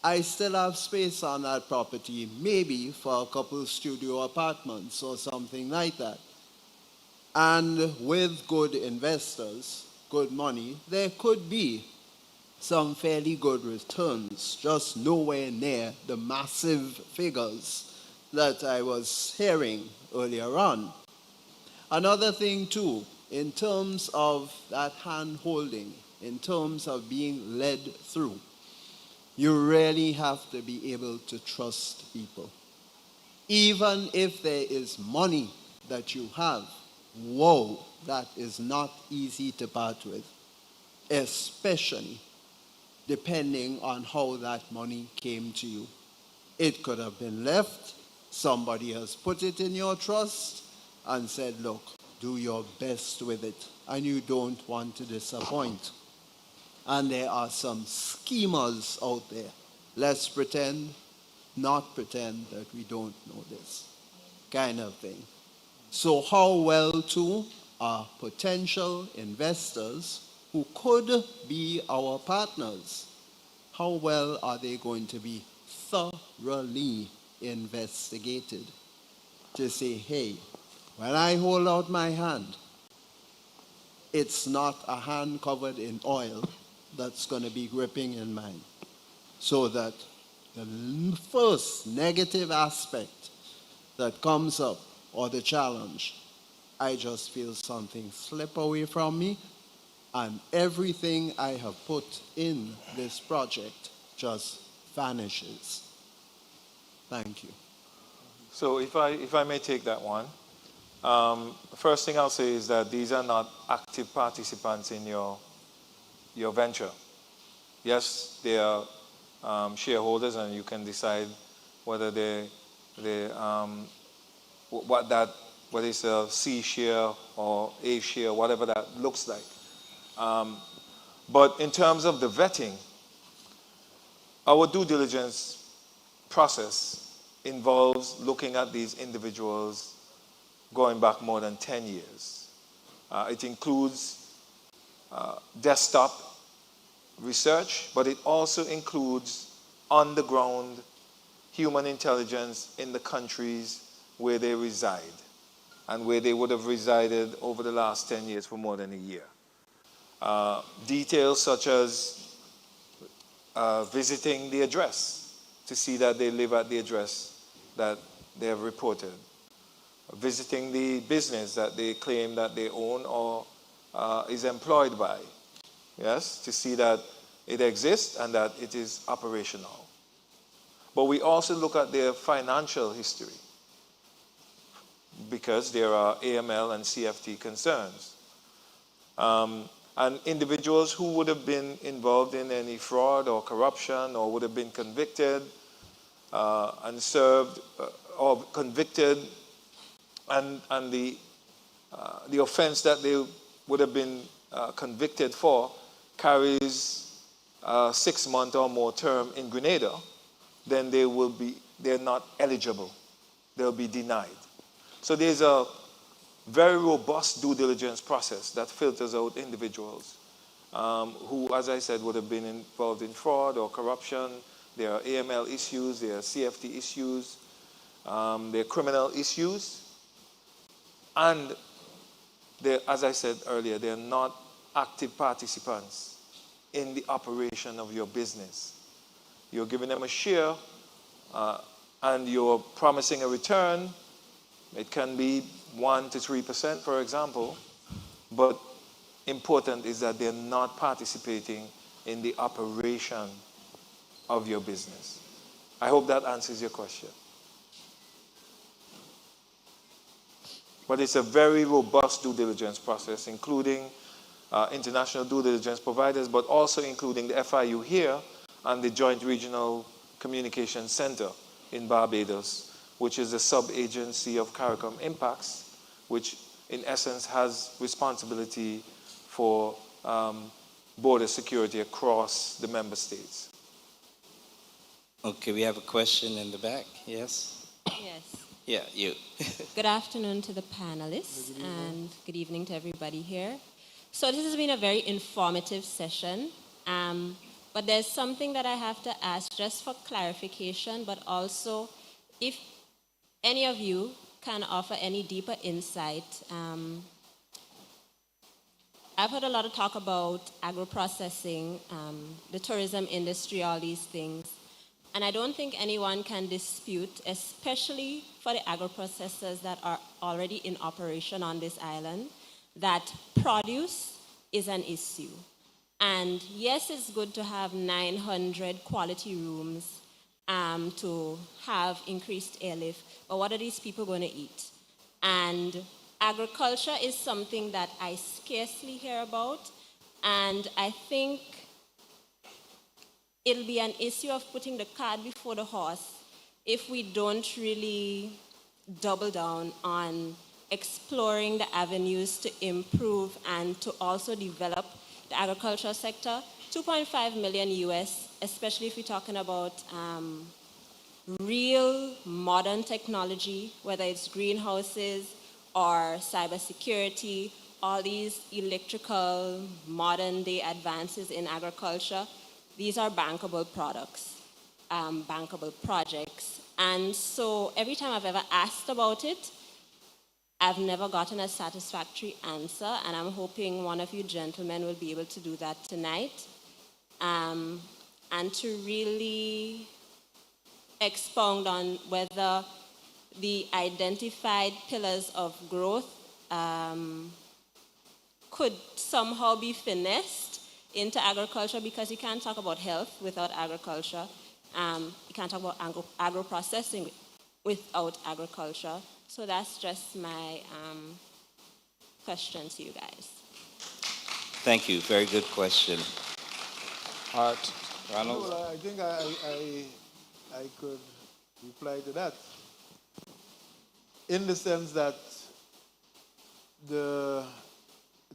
I still have space on that property, maybe for a couple studio apartments or something like that. And with good investors, good money, there could be some fairly good returns, just nowhere near the massive figures that I was hearing earlier on. Another thing too, in terms of that hand-holding, in terms of being led through, you really have to be able to trust people. Even if there is money that you have, whoa, that is not easy to part with, especially depending on how that money came to you. It could have been left, somebody has put it in your trust and said, look, do your best with it, and you don't want to disappoint. And there are some schemers out there. Let's pretend, not pretend that we don't know this kind of thing. So how well too are potential investors who could be our partners, how well are they going to be thoroughly investigated to say, hey, when I hold out my hand, it's not a hand covered in oil that's going to be gripping in mine. So that the first negative aspect that comes up, or the challenge, I just feel something slip away from me, and everything I have put in this project just vanishes. Thank you. So if I may take that one, first thing I'll say is that these are not active participants in your venture. Yes, they are shareholders, and you can decide whether whether it's a C share or A share, whatever that looks like. But in terms of the vetting, our due diligence process involves looking at these individuals going back more than 10 years. It includes desktop research, but it also includes on-the-ground human intelligence in the countries where they reside and where they would have resided over the last 10 years for more than a year. Details such as visiting the address to see that they live at the address that they have reported. Visiting the business that they claim that they own or is employed by. Yes, to see that it exists and that it is operational. But we also look at their financial history because there are AML and CFT concerns. And individuals who would have been involved in any fraud or corruption or would have been convicted and served or convicted, and the offense that they would have been convicted for carries a 6-month or more term in Grenada, then they're not eligible. They'll be denied. So there's a very robust due diligence process that filters out individuals who, as I said, would have been involved in fraud or corruption. There are AML issues, there are CFT issues, there are criminal issues, and as I said earlier, they're not active participants in the operation of your business. You're giving them a share and you're promising a return. It can be 1 to 3%, for example, but important is that they're not participating in the operation of your business. I hope that answers your question. But it's a very robust due diligence process, including international due diligence providers, but also including the FIU here and the Joint Regional Communication Center in Barbados, which is a sub-agency of CARICOM Impacts, which in essence has responsibility for border security across the member states. Okay, we have a question in the back. Yes? Yes. Yeah, you. Good afternoon to the panelists and good evening to everybody here. So this has been a very informative session, but there's something that I have to ask just for clarification, but also if any of you can offer any deeper insight. I've heard a lot of talk about agro-processing, the tourism industry, all these things. And I don't think anyone can dispute, especially for the agro-processors that are already in operation on this island, that produce is an issue. And yes, it's good to have 900 quality rooms to have increased airlift, but what are these people going to eat? And agriculture is something that I scarcely hear about, and I think it'll be an issue of putting the cart before the horse if we don't really double down on exploring the avenues to improve and to also develop the agricultural sector. 2.5 million US, especially if we're talking about real modern technology, whether it's greenhouses or cybersecurity, all these electrical modern day advances in agriculture. These are bankable products, bankable projects. And so every time I've ever asked about it, I've never gotten a satisfactory answer, and I'm hoping one of you gentlemen will be able to do that tonight, and to really expound on whether the identified pillars of growth could somehow be finessed into agriculture, because you can't talk about health without agriculture. You can't talk about agro-processing without agriculture. So that's just my question to you guys. Thank you. Very good question. Ronald? Well, I think I could reply to that in the sense that the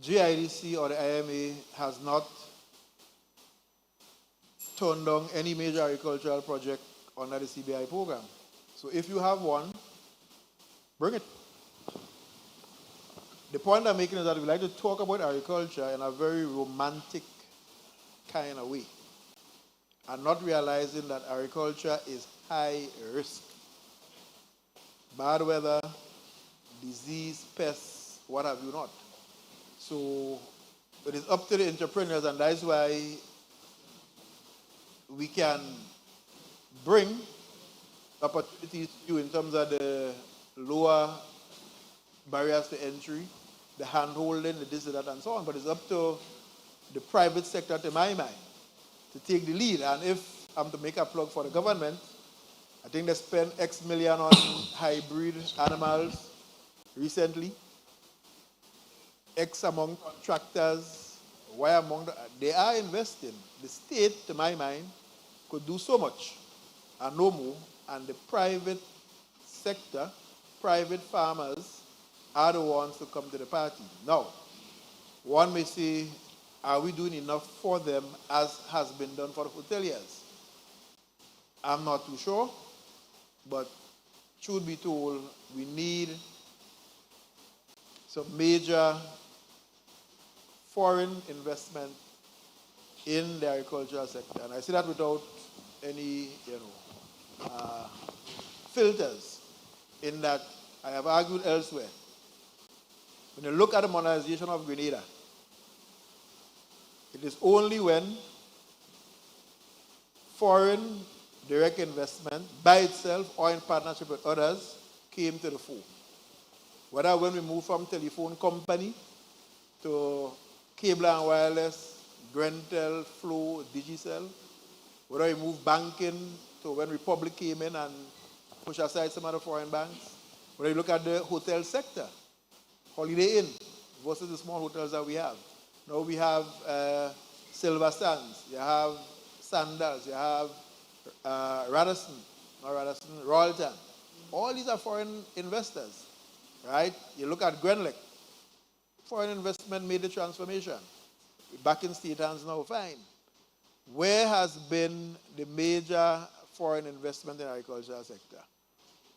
GIDC or the IMA has not turned down any major agricultural project under the CBI program. So if you have one, bring it. The point I'm making is that we like to talk about agriculture in a very romantic kind of way, and not realizing that agriculture is high risk. Bad weather, disease, pests, what have you not. So it is up to the entrepreneurs, and that's why we can bring opportunities to you in terms of the lower barriers to entry, the hand-holding, the this, that, and so on. But it's up to the private sector, to my mind, to take the lead. And if I'm to make a plug for the government, I think they spent X million on hybrid animals recently. X among contractors, Y among they are investing. The state, to my mind, could do so much and no more, and the private sector, private farmers are the ones to come to the party. Now, one may say are we doing enough for them as has been done for the hoteliers? I'm not too sure, but truth be told, we need some major foreign investment in the agricultural sector. And I say that without any, filters, in that I have argued elsewhere. When you look at the modernization of Grenada, it is only when foreign direct investment by itself or in partnership with others came to the fore. Whether when we moved from telephone company to cable and wireless, Grentel, Flow, Digicel, whether we moved banking to when Republic came in and pushed aside some other foreign banks, whether you look at the hotel sector, Holiday Inn versus the small hotels that we have. Now we have Silver Sands, you have Sandals, you have Royalton. All these are foreign investors, right? You look at Grenlec, foreign investment made the transformation. Back in state hands now, fine. Where has been the major foreign investment in the agricultural sector?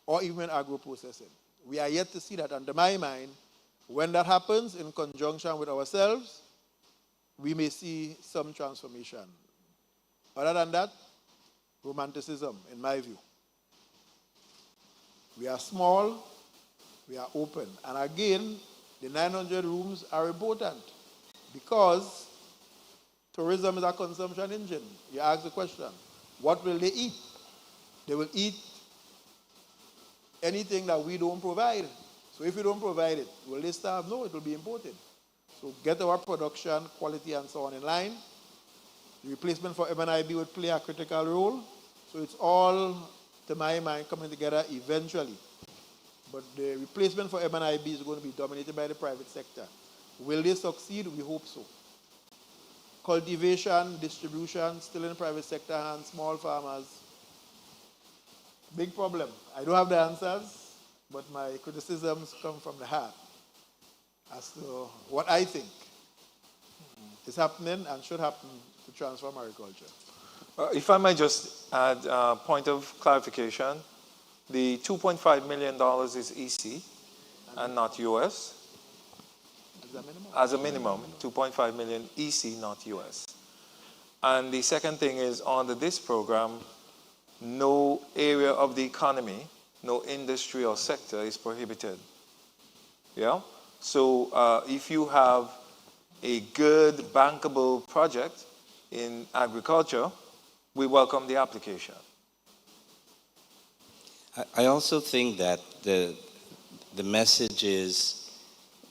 Or even agro-processing? We are yet to see that. And to my mind, when that happens in conjunction with ourselves, we may see some transformation. Other than that, romanticism, in my view. We are small, we are open. And again, the 900 rooms are important because tourism is a consumption engine. You ask the question, what will they eat? They will eat anything that we don't provide. So if we don't provide it, will they starve? No, it will be imported. So get our production, quality, and so on in line. The replacement for M&IB would play a critical role. So it's all, to my mind, coming together eventually. But the replacement for M&IB is going to be dominated by the private sector. Will they succeed? We hope so. Cultivation, distribution, still in the private sector hands, small farmers. Big problem. I don't have the answers, but my criticisms come from the heart as to what I think is happening and should happen to transform agriculture. If I might just add a point of clarification, the $2.5 million is EC and not US. As a minimum, 2.5 million EC, not US. And the second thing is, under this program, no area of the economy, no industry or sector is prohibited. Yeah? So if you have a good bankable project in agriculture, we welcome the application. I also think that the message is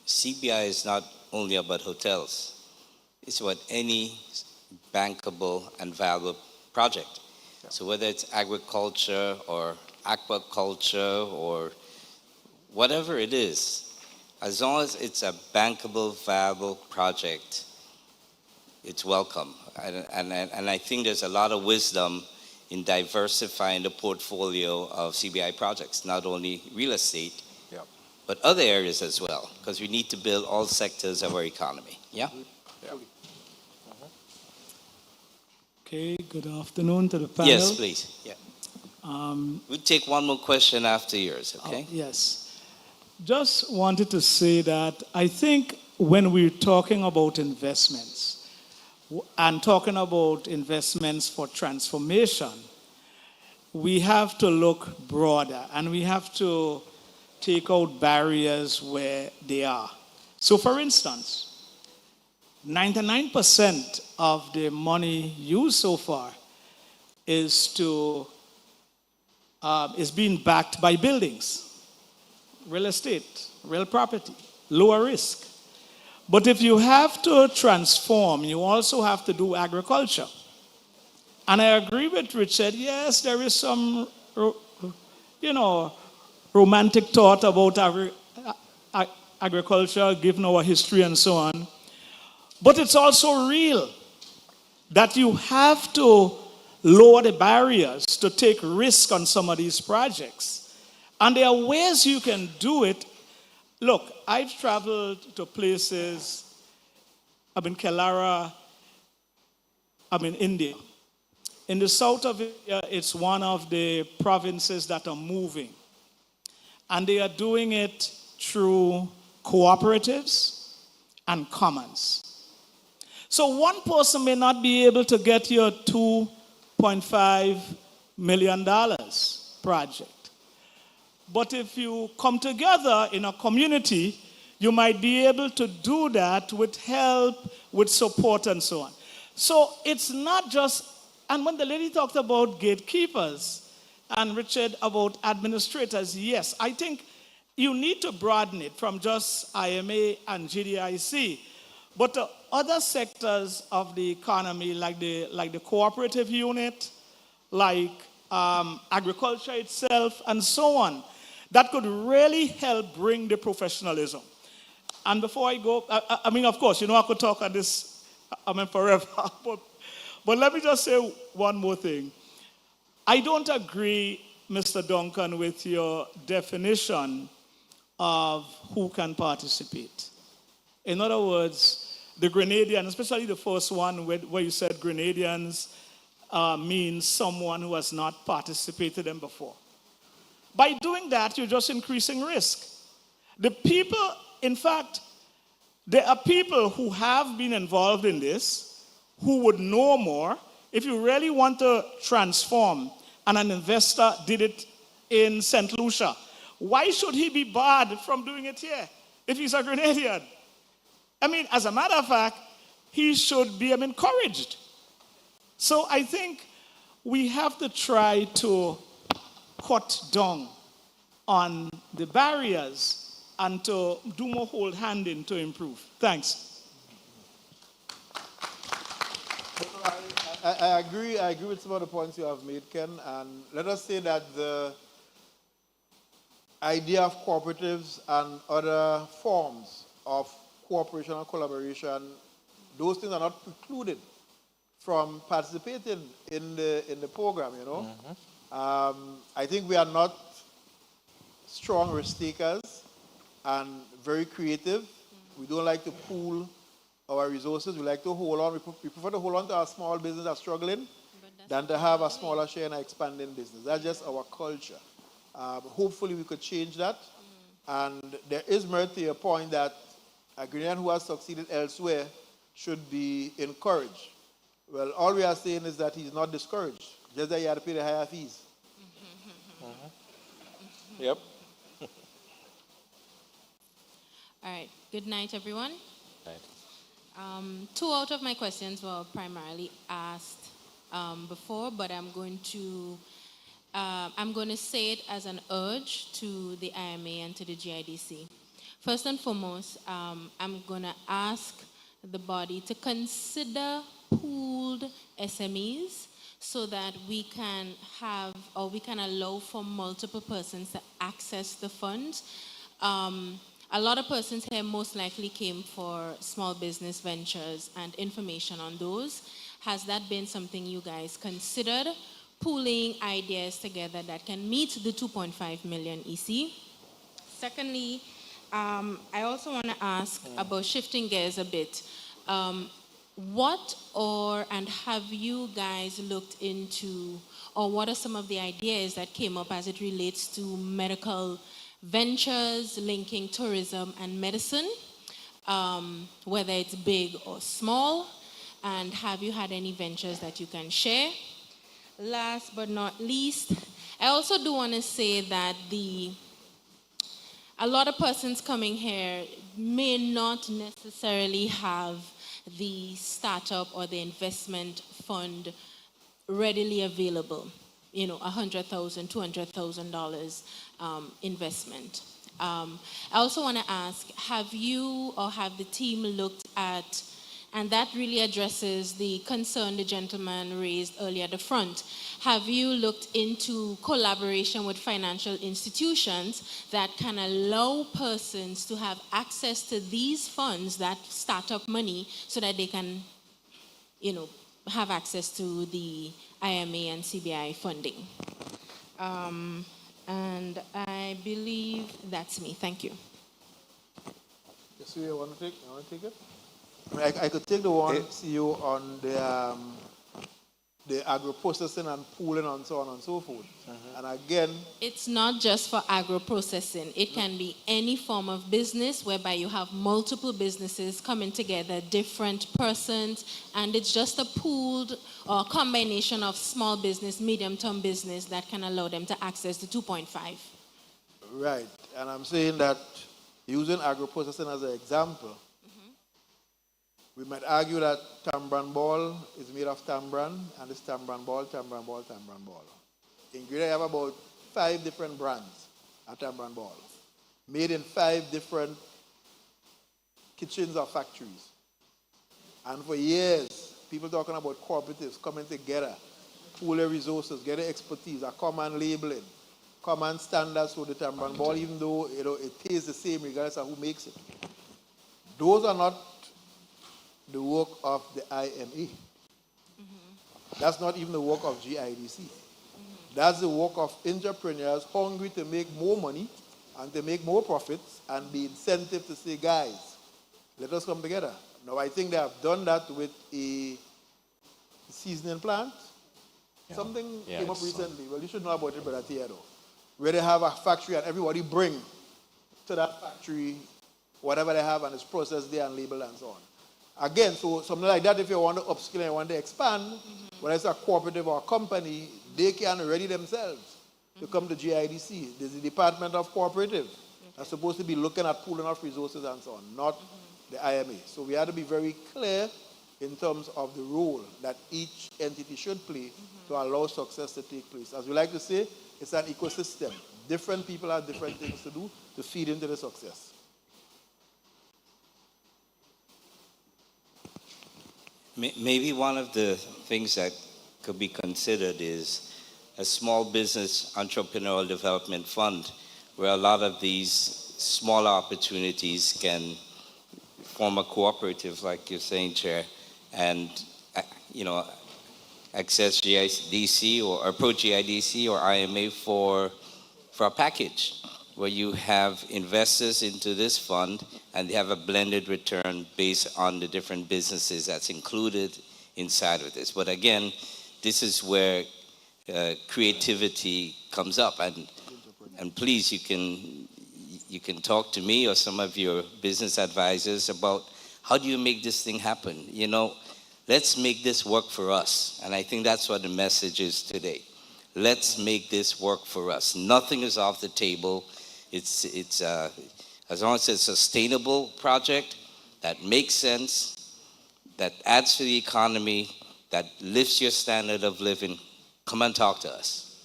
CBI is not only about hotels. It's about any bankable and valuable project. Yeah. So whether it's agriculture or aquaculture or whatever it is, as long as it's a bankable, viable project, it's welcome. And I think there's a lot of wisdom in diversifying the portfolio of CBI projects, not only real estate, but other areas as well, because we need to build all sectors of our economy. Yeah? Yeah. Okay, good afternoon to the panel. Yes, please. Yeah. We'll take one more question after yours, okay? Yes. Just wanted to say that I think when we're talking about investments and talking about investments for transformation, we have to look broader and we have to take out barriers where they are. So for instance, 99% of the money used so far is being backed by buildings, real estate, real property, lower risk. But if you have to transform, you also have to do agriculture. And I agree with Richard, yes, there is some, romantic thought about agriculture, given our history and so on. But it's also real that you have to lower the barriers to take risk on some of these projects. And there are ways you can do it. Look, I've traveled to places Kellara, India. In the south of India, it's one of the provinces that are moving. And they are doing it through cooperatives and commons. So one person may not be able to get your $2.5 million project. But if you come together in a community, you might be able to do that with help, with support, and so on. So it's not just, and when the lady talked about gatekeepers, and Richard about administrators, yes, I think you need to broaden it from just IMA and GDIC, but to other sectors of the economy, like the cooperative unit, like agriculture itself, and so on, that could really help bring the professionalism. And before I go, of course, I could talk on this, forever, but let me just say one more thing. I don't agree, Mr. Duncan, with your definition of who can participate. In other words, the Grenadians, especially the first one where you said Grenadians means someone who has not participated in before. By doing that, you're just increasing risk. The people, in fact, there are people who have been involved in this, who would know more. If you really want to transform, and an investor did it in St. Lucia, why should he be barred from doing it here if he's a Grenadian? As a matter of fact, he should be encouraged. So I think we have to try to cut down on the barriers and to do more hold-handing to improve. Thanks. I agree with some of the points you have made, Ken, and let us say that the idea of cooperatives and other forms of cooperation and collaboration, those things are not precluded from participating in the program, I think we are not strong risk takers and very creative. We don't like to pool our resources. We like to hold on. We prefer to hold on to our small business that's struggling than to have a smaller share in an expanding business. That's just our culture. Hopefully we could change that. And there is merit to your point that a Ghanaian who has succeeded elsewhere should be encouraged. Well, all we are saying is that he's not discouraged, just that he had to pay the higher fees. Yep. All right. Good night, everyone. Two out of my questions were primarily asked before, but I'm going to say it as an urge to the IMA and to the GIDC. First and foremost, I'm going to ask the body to consider pooled SMEs so that we can have, or we can allow for multiple persons to access the funds. A lot of persons here most likely came for small business ventures and information on those. Has that been something you guys considered? Pooling ideas together that can meet the 2.5 million EC. Secondly, I also want to ask about shifting gears a bit. And have you guys looked into, or what are some of the ideas that came up as it relates to medical ventures linking tourism and medicine, whether it's big or small? And have you had any ventures that you can share? Last but not least, I also do want to say that a lot of persons coming here may not necessarily have the startup or the investment fund readily available. $100,000, $200,000 investment. I also want to ask, have you or have the team looked at, and that really addresses the concern the gentleman raised earlier at the front, have you looked into collaboration with financial institutions that can allow persons to have access to these funds, that startup money, so that they can, have access to the IMA and CBI funding? And I believe that's me. Thank you. Yes, you want to take it? I could take the one CEO on the agro-processing and pooling and so on and so forth. And again, It's not just for agro-processing. It can be any form of business whereby you have multiple businesses coming together, different persons, and it's just a pooled or combination of small business, medium-term business that can allow them to access the 2.5. right, and I'm saying that using agro-processing as an example, we might argue that Tambran ball is made of Tambran, and it's Tambran ball, Tambran ball, Tambran ball. In Grenada, you have about 5 different brands of Tambran ball, made in 5 different kitchens or factories. And for years, people talking about cooperatives coming together, pool their resources, get the expertise, a common labeling, common standards for the Tambran ball, even though it tastes the same regardless of who makes it. Those are not the work of the IMA. That's not even the work of GIDC. That's the work of entrepreneurs hungry to make more money and to make more profits and be incentive to say, guys, let us come together. Now, I think they have done that with a seasoning plant. Something came up recently. Well, you should know about it, Brother Theodore. Where they have a factory and everybody bring to that factory whatever they have and it's processed there and labeled and so on. Again, so something like that, if you want to upskill and want to expand, whether it's a cooperative or a company, they can ready themselves to come to GIDC. There's the Department of Cooperative that's supposed to be looking at pooling of resources and so on, not the IMA. So we have to be very clear in terms of the role that each entity should play to allow success to take place. As we like to say, it's an ecosystem. Different people have different things to do to feed into the success. Maybe one of the things that could be considered is a small business entrepreneurial development fund, where a lot of these smaller opportunities can form a cooperative, like you're saying, Chair, and access GIDC or approach GIDC or IMA for a package where you have investors into this fund and they have a blended return based on the different businesses that's included inside of this. But again, this is where creativity comes up, and please, you can talk to me or some of your business advisors about how do you make this thing happen. Let's make this work for us, and I think that's what the message is today. Let's make this work for us. Nothing is off the table. It's as long as it's a sustainable project that makes sense, that adds to the economy, that lifts your standard of living, come and talk to us.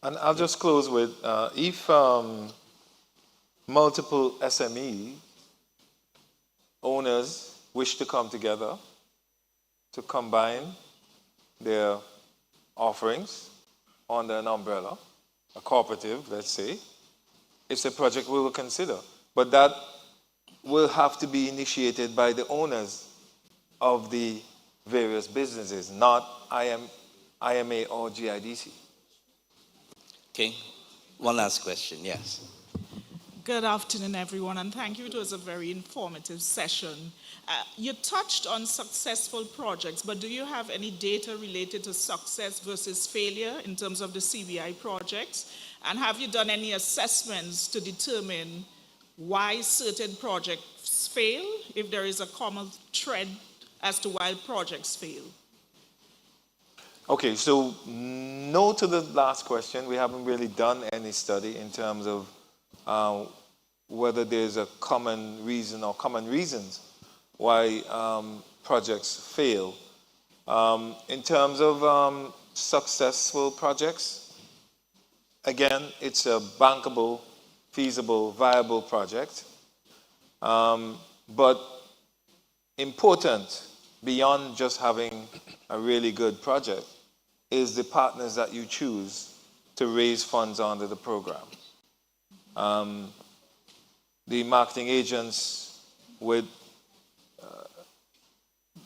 And I'll just close with, if multiple SME owners wish to come together to combine their offerings under an umbrella, a cooperative, let's say, it's a project we will consider. But that will have to be initiated by the owners of the various businesses, not IMA or GIDC. Okay, one last question, yes. Good afternoon, everyone, and thank you. It was a very informative session. You touched on successful projects, but do you have any data related to success versus failure in terms of the CBI projects? And have you done any assessments to determine why certain projects fail, if there is a common thread as to why projects fail? Okay, so no to the last question. We haven't really done any study in terms of whether there's a common reason or common reasons why projects fail. In terms of successful projects, again, it's a bankable, feasible, viable project. But important, beyond just having a really good project, is the partners that you choose to raise funds under the program. The marketing agents with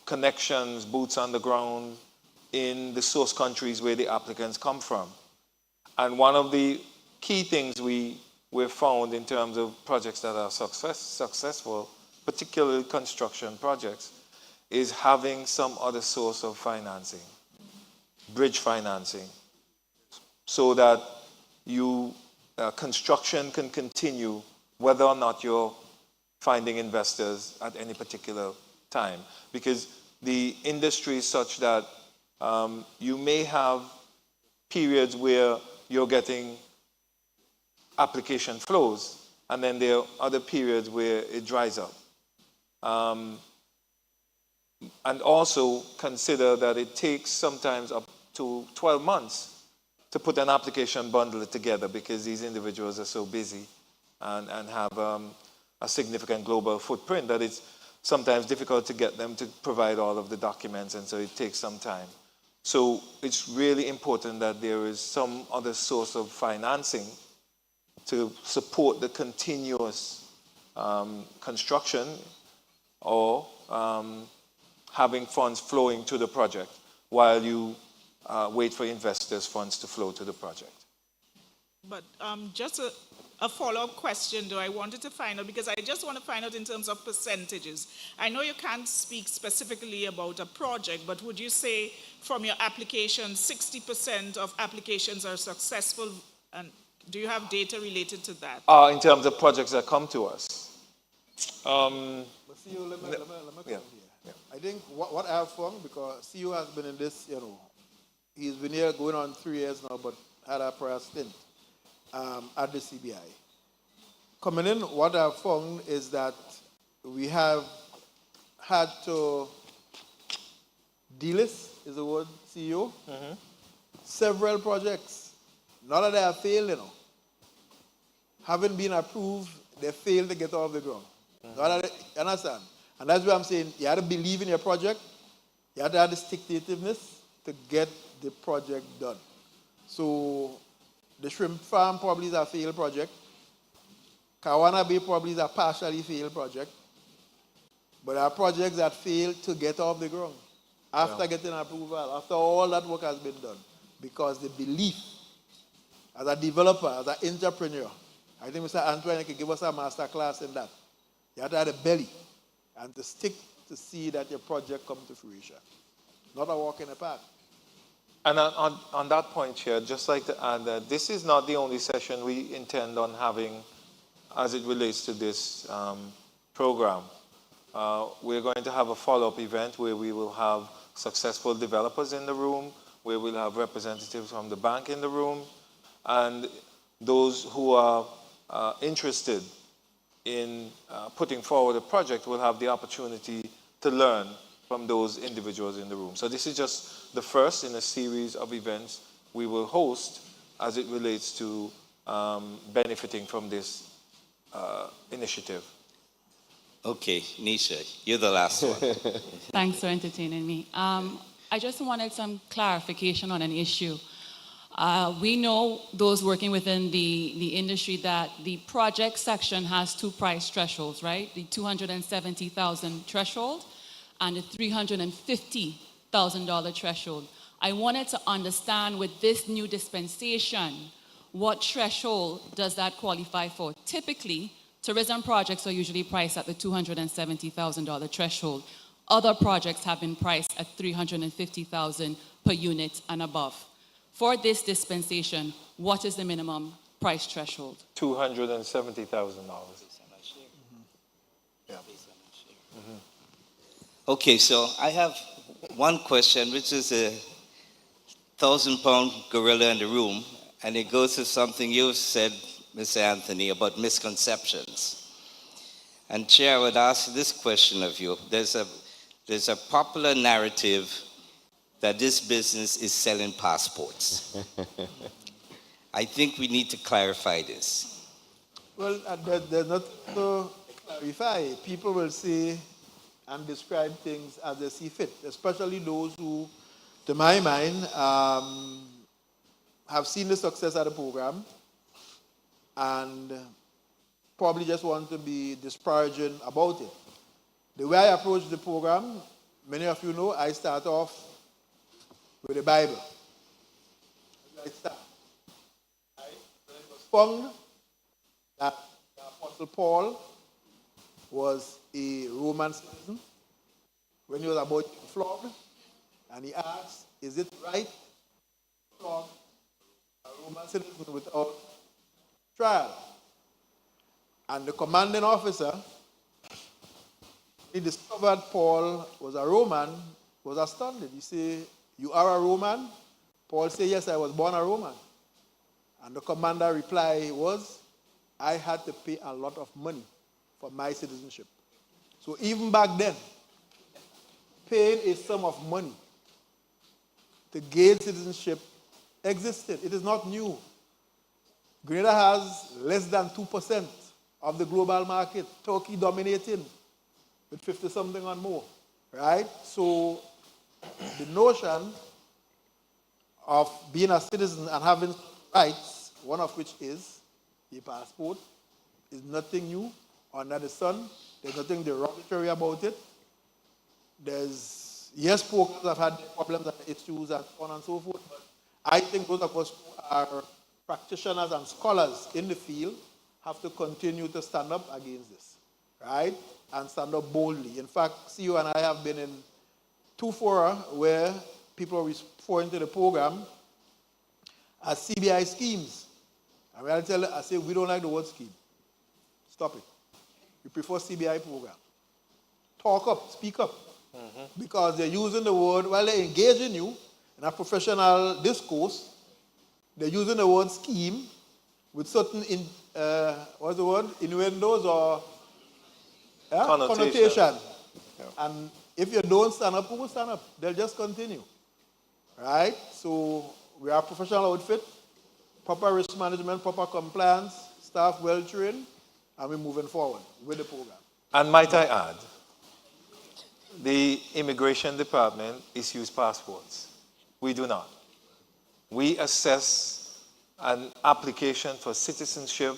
connections, boots on the ground in the source countries where the applicants come from. And one of the key things we've found in terms of projects that are successful particularly construction projects, is having some other source of financing, bridge financing, so that construction can continue whether or not you're finding investors at any particular time. Because the industry is such that you may have periods where you're getting application flows, and then there are other periods where it dries up. And also consider that it takes sometimes up to 12 months to put an application bundle together, because these individuals are so busy and have a significant global footprint that it's sometimes difficult to get them to provide all of the documents, and so it takes some time. So it's really important that there is some other source of financing to support the continuous construction, or having funds flowing to the project while you wait for investors' funds to flow to the project. But just a follow-up question, though, I wanted to find out, because I just want to find out in terms of percentages. I know you can't speak specifically about a project, but would you say from your application, 60% of applications are successful? And do you have data related to that? In terms of projects that come to us? But CEO, let me come here. Yeah. I think what I have found, because CEO has been in this, he's been here going on 3 years now, but had a prior stint at the CBI. Coming in, what I've found is that we have had to delist, is the word, CEO, several projects. None of them have failed, Haven't been approved, they failed to get off the ground. You understand? And that's why I'm saying you have to believe in your project, you have to have the stick-to-itiveness to get the project done. So the shrimp farm probably is a failed project. Kawana Bay probably is a partially failed project. But there are projects that fail to get off the ground after getting approval, after all that work has been done. Because the belief, as a developer, as an entrepreneur, I think Mr. Antoine can give us a master class in that. You have to have the belly and to stick to see that your project comes to fruition. Not a walk in the park. And on that point, Chair, I'd just like to add that this is not the only session we intend on having as it relates to this program. We're going to have a follow-up event where we will have successful developers in the room, where we'll have representatives from the bank in the room, and those who are interested in putting forward a project will have the opportunity to learn from those individuals in the room. So this is just the first in a series of events we will host as it relates to benefiting from this initiative. Okay, Nisha, you're the last one. Thanks for entertaining me. I just wanted some clarification on an issue. We know, those working within the industry, that the project section has two price thresholds, right? The $270,000 threshold and the $350,000 threshold. I wanted to understand, with this new dispensation, what threshold does that qualify for? Typically, tourism projects are usually priced at the $270,000 threshold. Other projects have been priced at $350,000 per unit and above. For this dispensation, what is the minimum price threshold? $270,000. Okay, so I have one question, which is a 1,000-pound gorilla in the room, and it goes to something you said, Mr. Anthony, about misconceptions. And Chair, I would ask this question of you. There's a popular narrative that this business is selling passports. I think we need to clarify this. Well, there's not to clarify. People will say and describe things as they see fit, especially those who, to my mind, have seen the success of the program and probably just want to be disparaging about it. The way I approach the program, many of you know, I start off with the Bible. I start. It was found that the Apostle Paul was a Roman citizen when he was about to be flogged, and he asked, is it right to flog a Roman citizen without trial? And the commanding officer, he discovered Paul was a Roman, was astounded. He said, you are a Roman? Paul said, yes, I was born a Roman. And the commander reply was, I had to pay a lot of money for my citizenship. So even back then, paying a sum of money to gain citizenship existed. It is not new. Grenada has less than 2% of the global market, Turkey dominating with 50-something and more, right? So the notion of being a citizen and having rights, one of which is a passport, is nothing new under the sun. There's nothing derogatory about it. There's, yes, programs have had problems and issues and so on and so forth, but I think those of us who are practitioners and scholars in the field have to continue to stand up against this, right? And stand up boldly. In fact, CEO and I have been in 2 fora where people are referring to the program as CBI schemes. And when I say, we don't like the word scheme. Stop it. We prefer CBI program. Talk up, speak up. Because they're using the word, while they're engaging you in a professional discourse, they're using the word scheme with certain, what's the word, innuendos or connotation. Yeah. And if you don't stand up, who will stand up? They'll just continue. Right? So we are a professional outfit, proper risk management, proper compliance, staff well trained, and we're moving forward with the program. And might I add, the Immigration Department issues passports. We do not. We assess an application for citizenship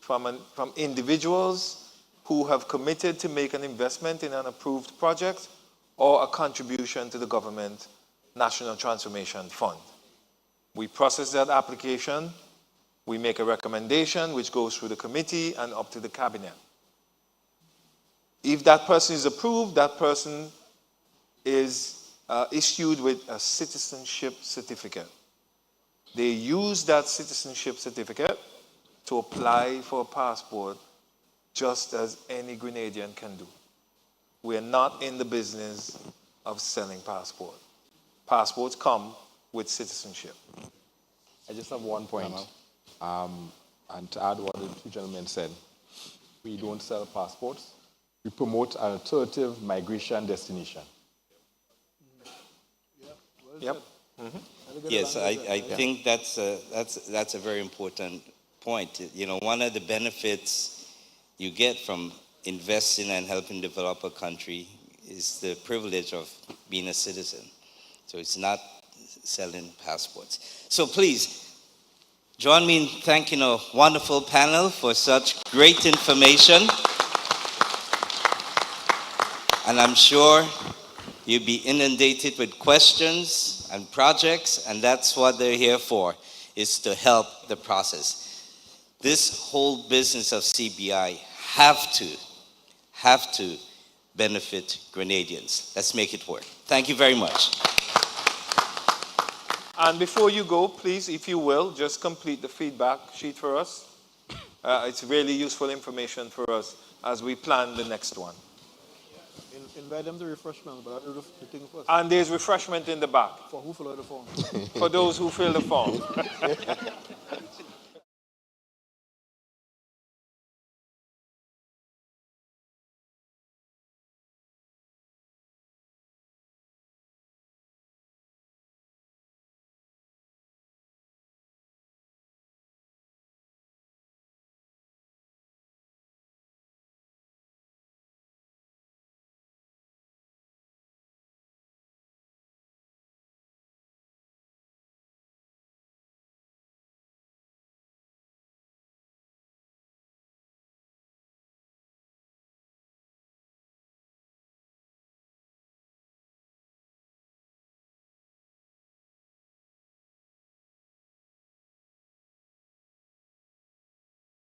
from individuals who have committed to make an investment in an approved project or a contribution to the government National Transformation Fund. We process that application, we make a recommendation which goes through the committee and up to the cabinet. If that person is approved, that person is issued with a citizenship certificate. They use that citizenship certificate to apply for a passport just as any Grenadian can do. We are not in the business of selling passports. Passports come with citizenship. I just have one point. And to add what the 2 gentlemen said, we don't sell passports. We promote an alternative migration destination. Yep. Yes, I think that's a very important point. You know, one of the benefits you get from investing and helping develop a country is the privilege of being a citizen. So it's not selling passports. So please, join me in thanking a wonderful panel for such great information. And I'm sure you'll be inundated with questions and projects, and that's what they're here for, is to help the process. This whole business of CBI have to benefit Grenadians. Let's make it work. Thank you very much. And before you go, please, if you will, just complete the feedback sheet for us. It's really useful information for us as we plan the next one. Invite them to refreshment, but I'll do the thing first. And there's refreshment in the back. For who fill out the form? For those who fill the form.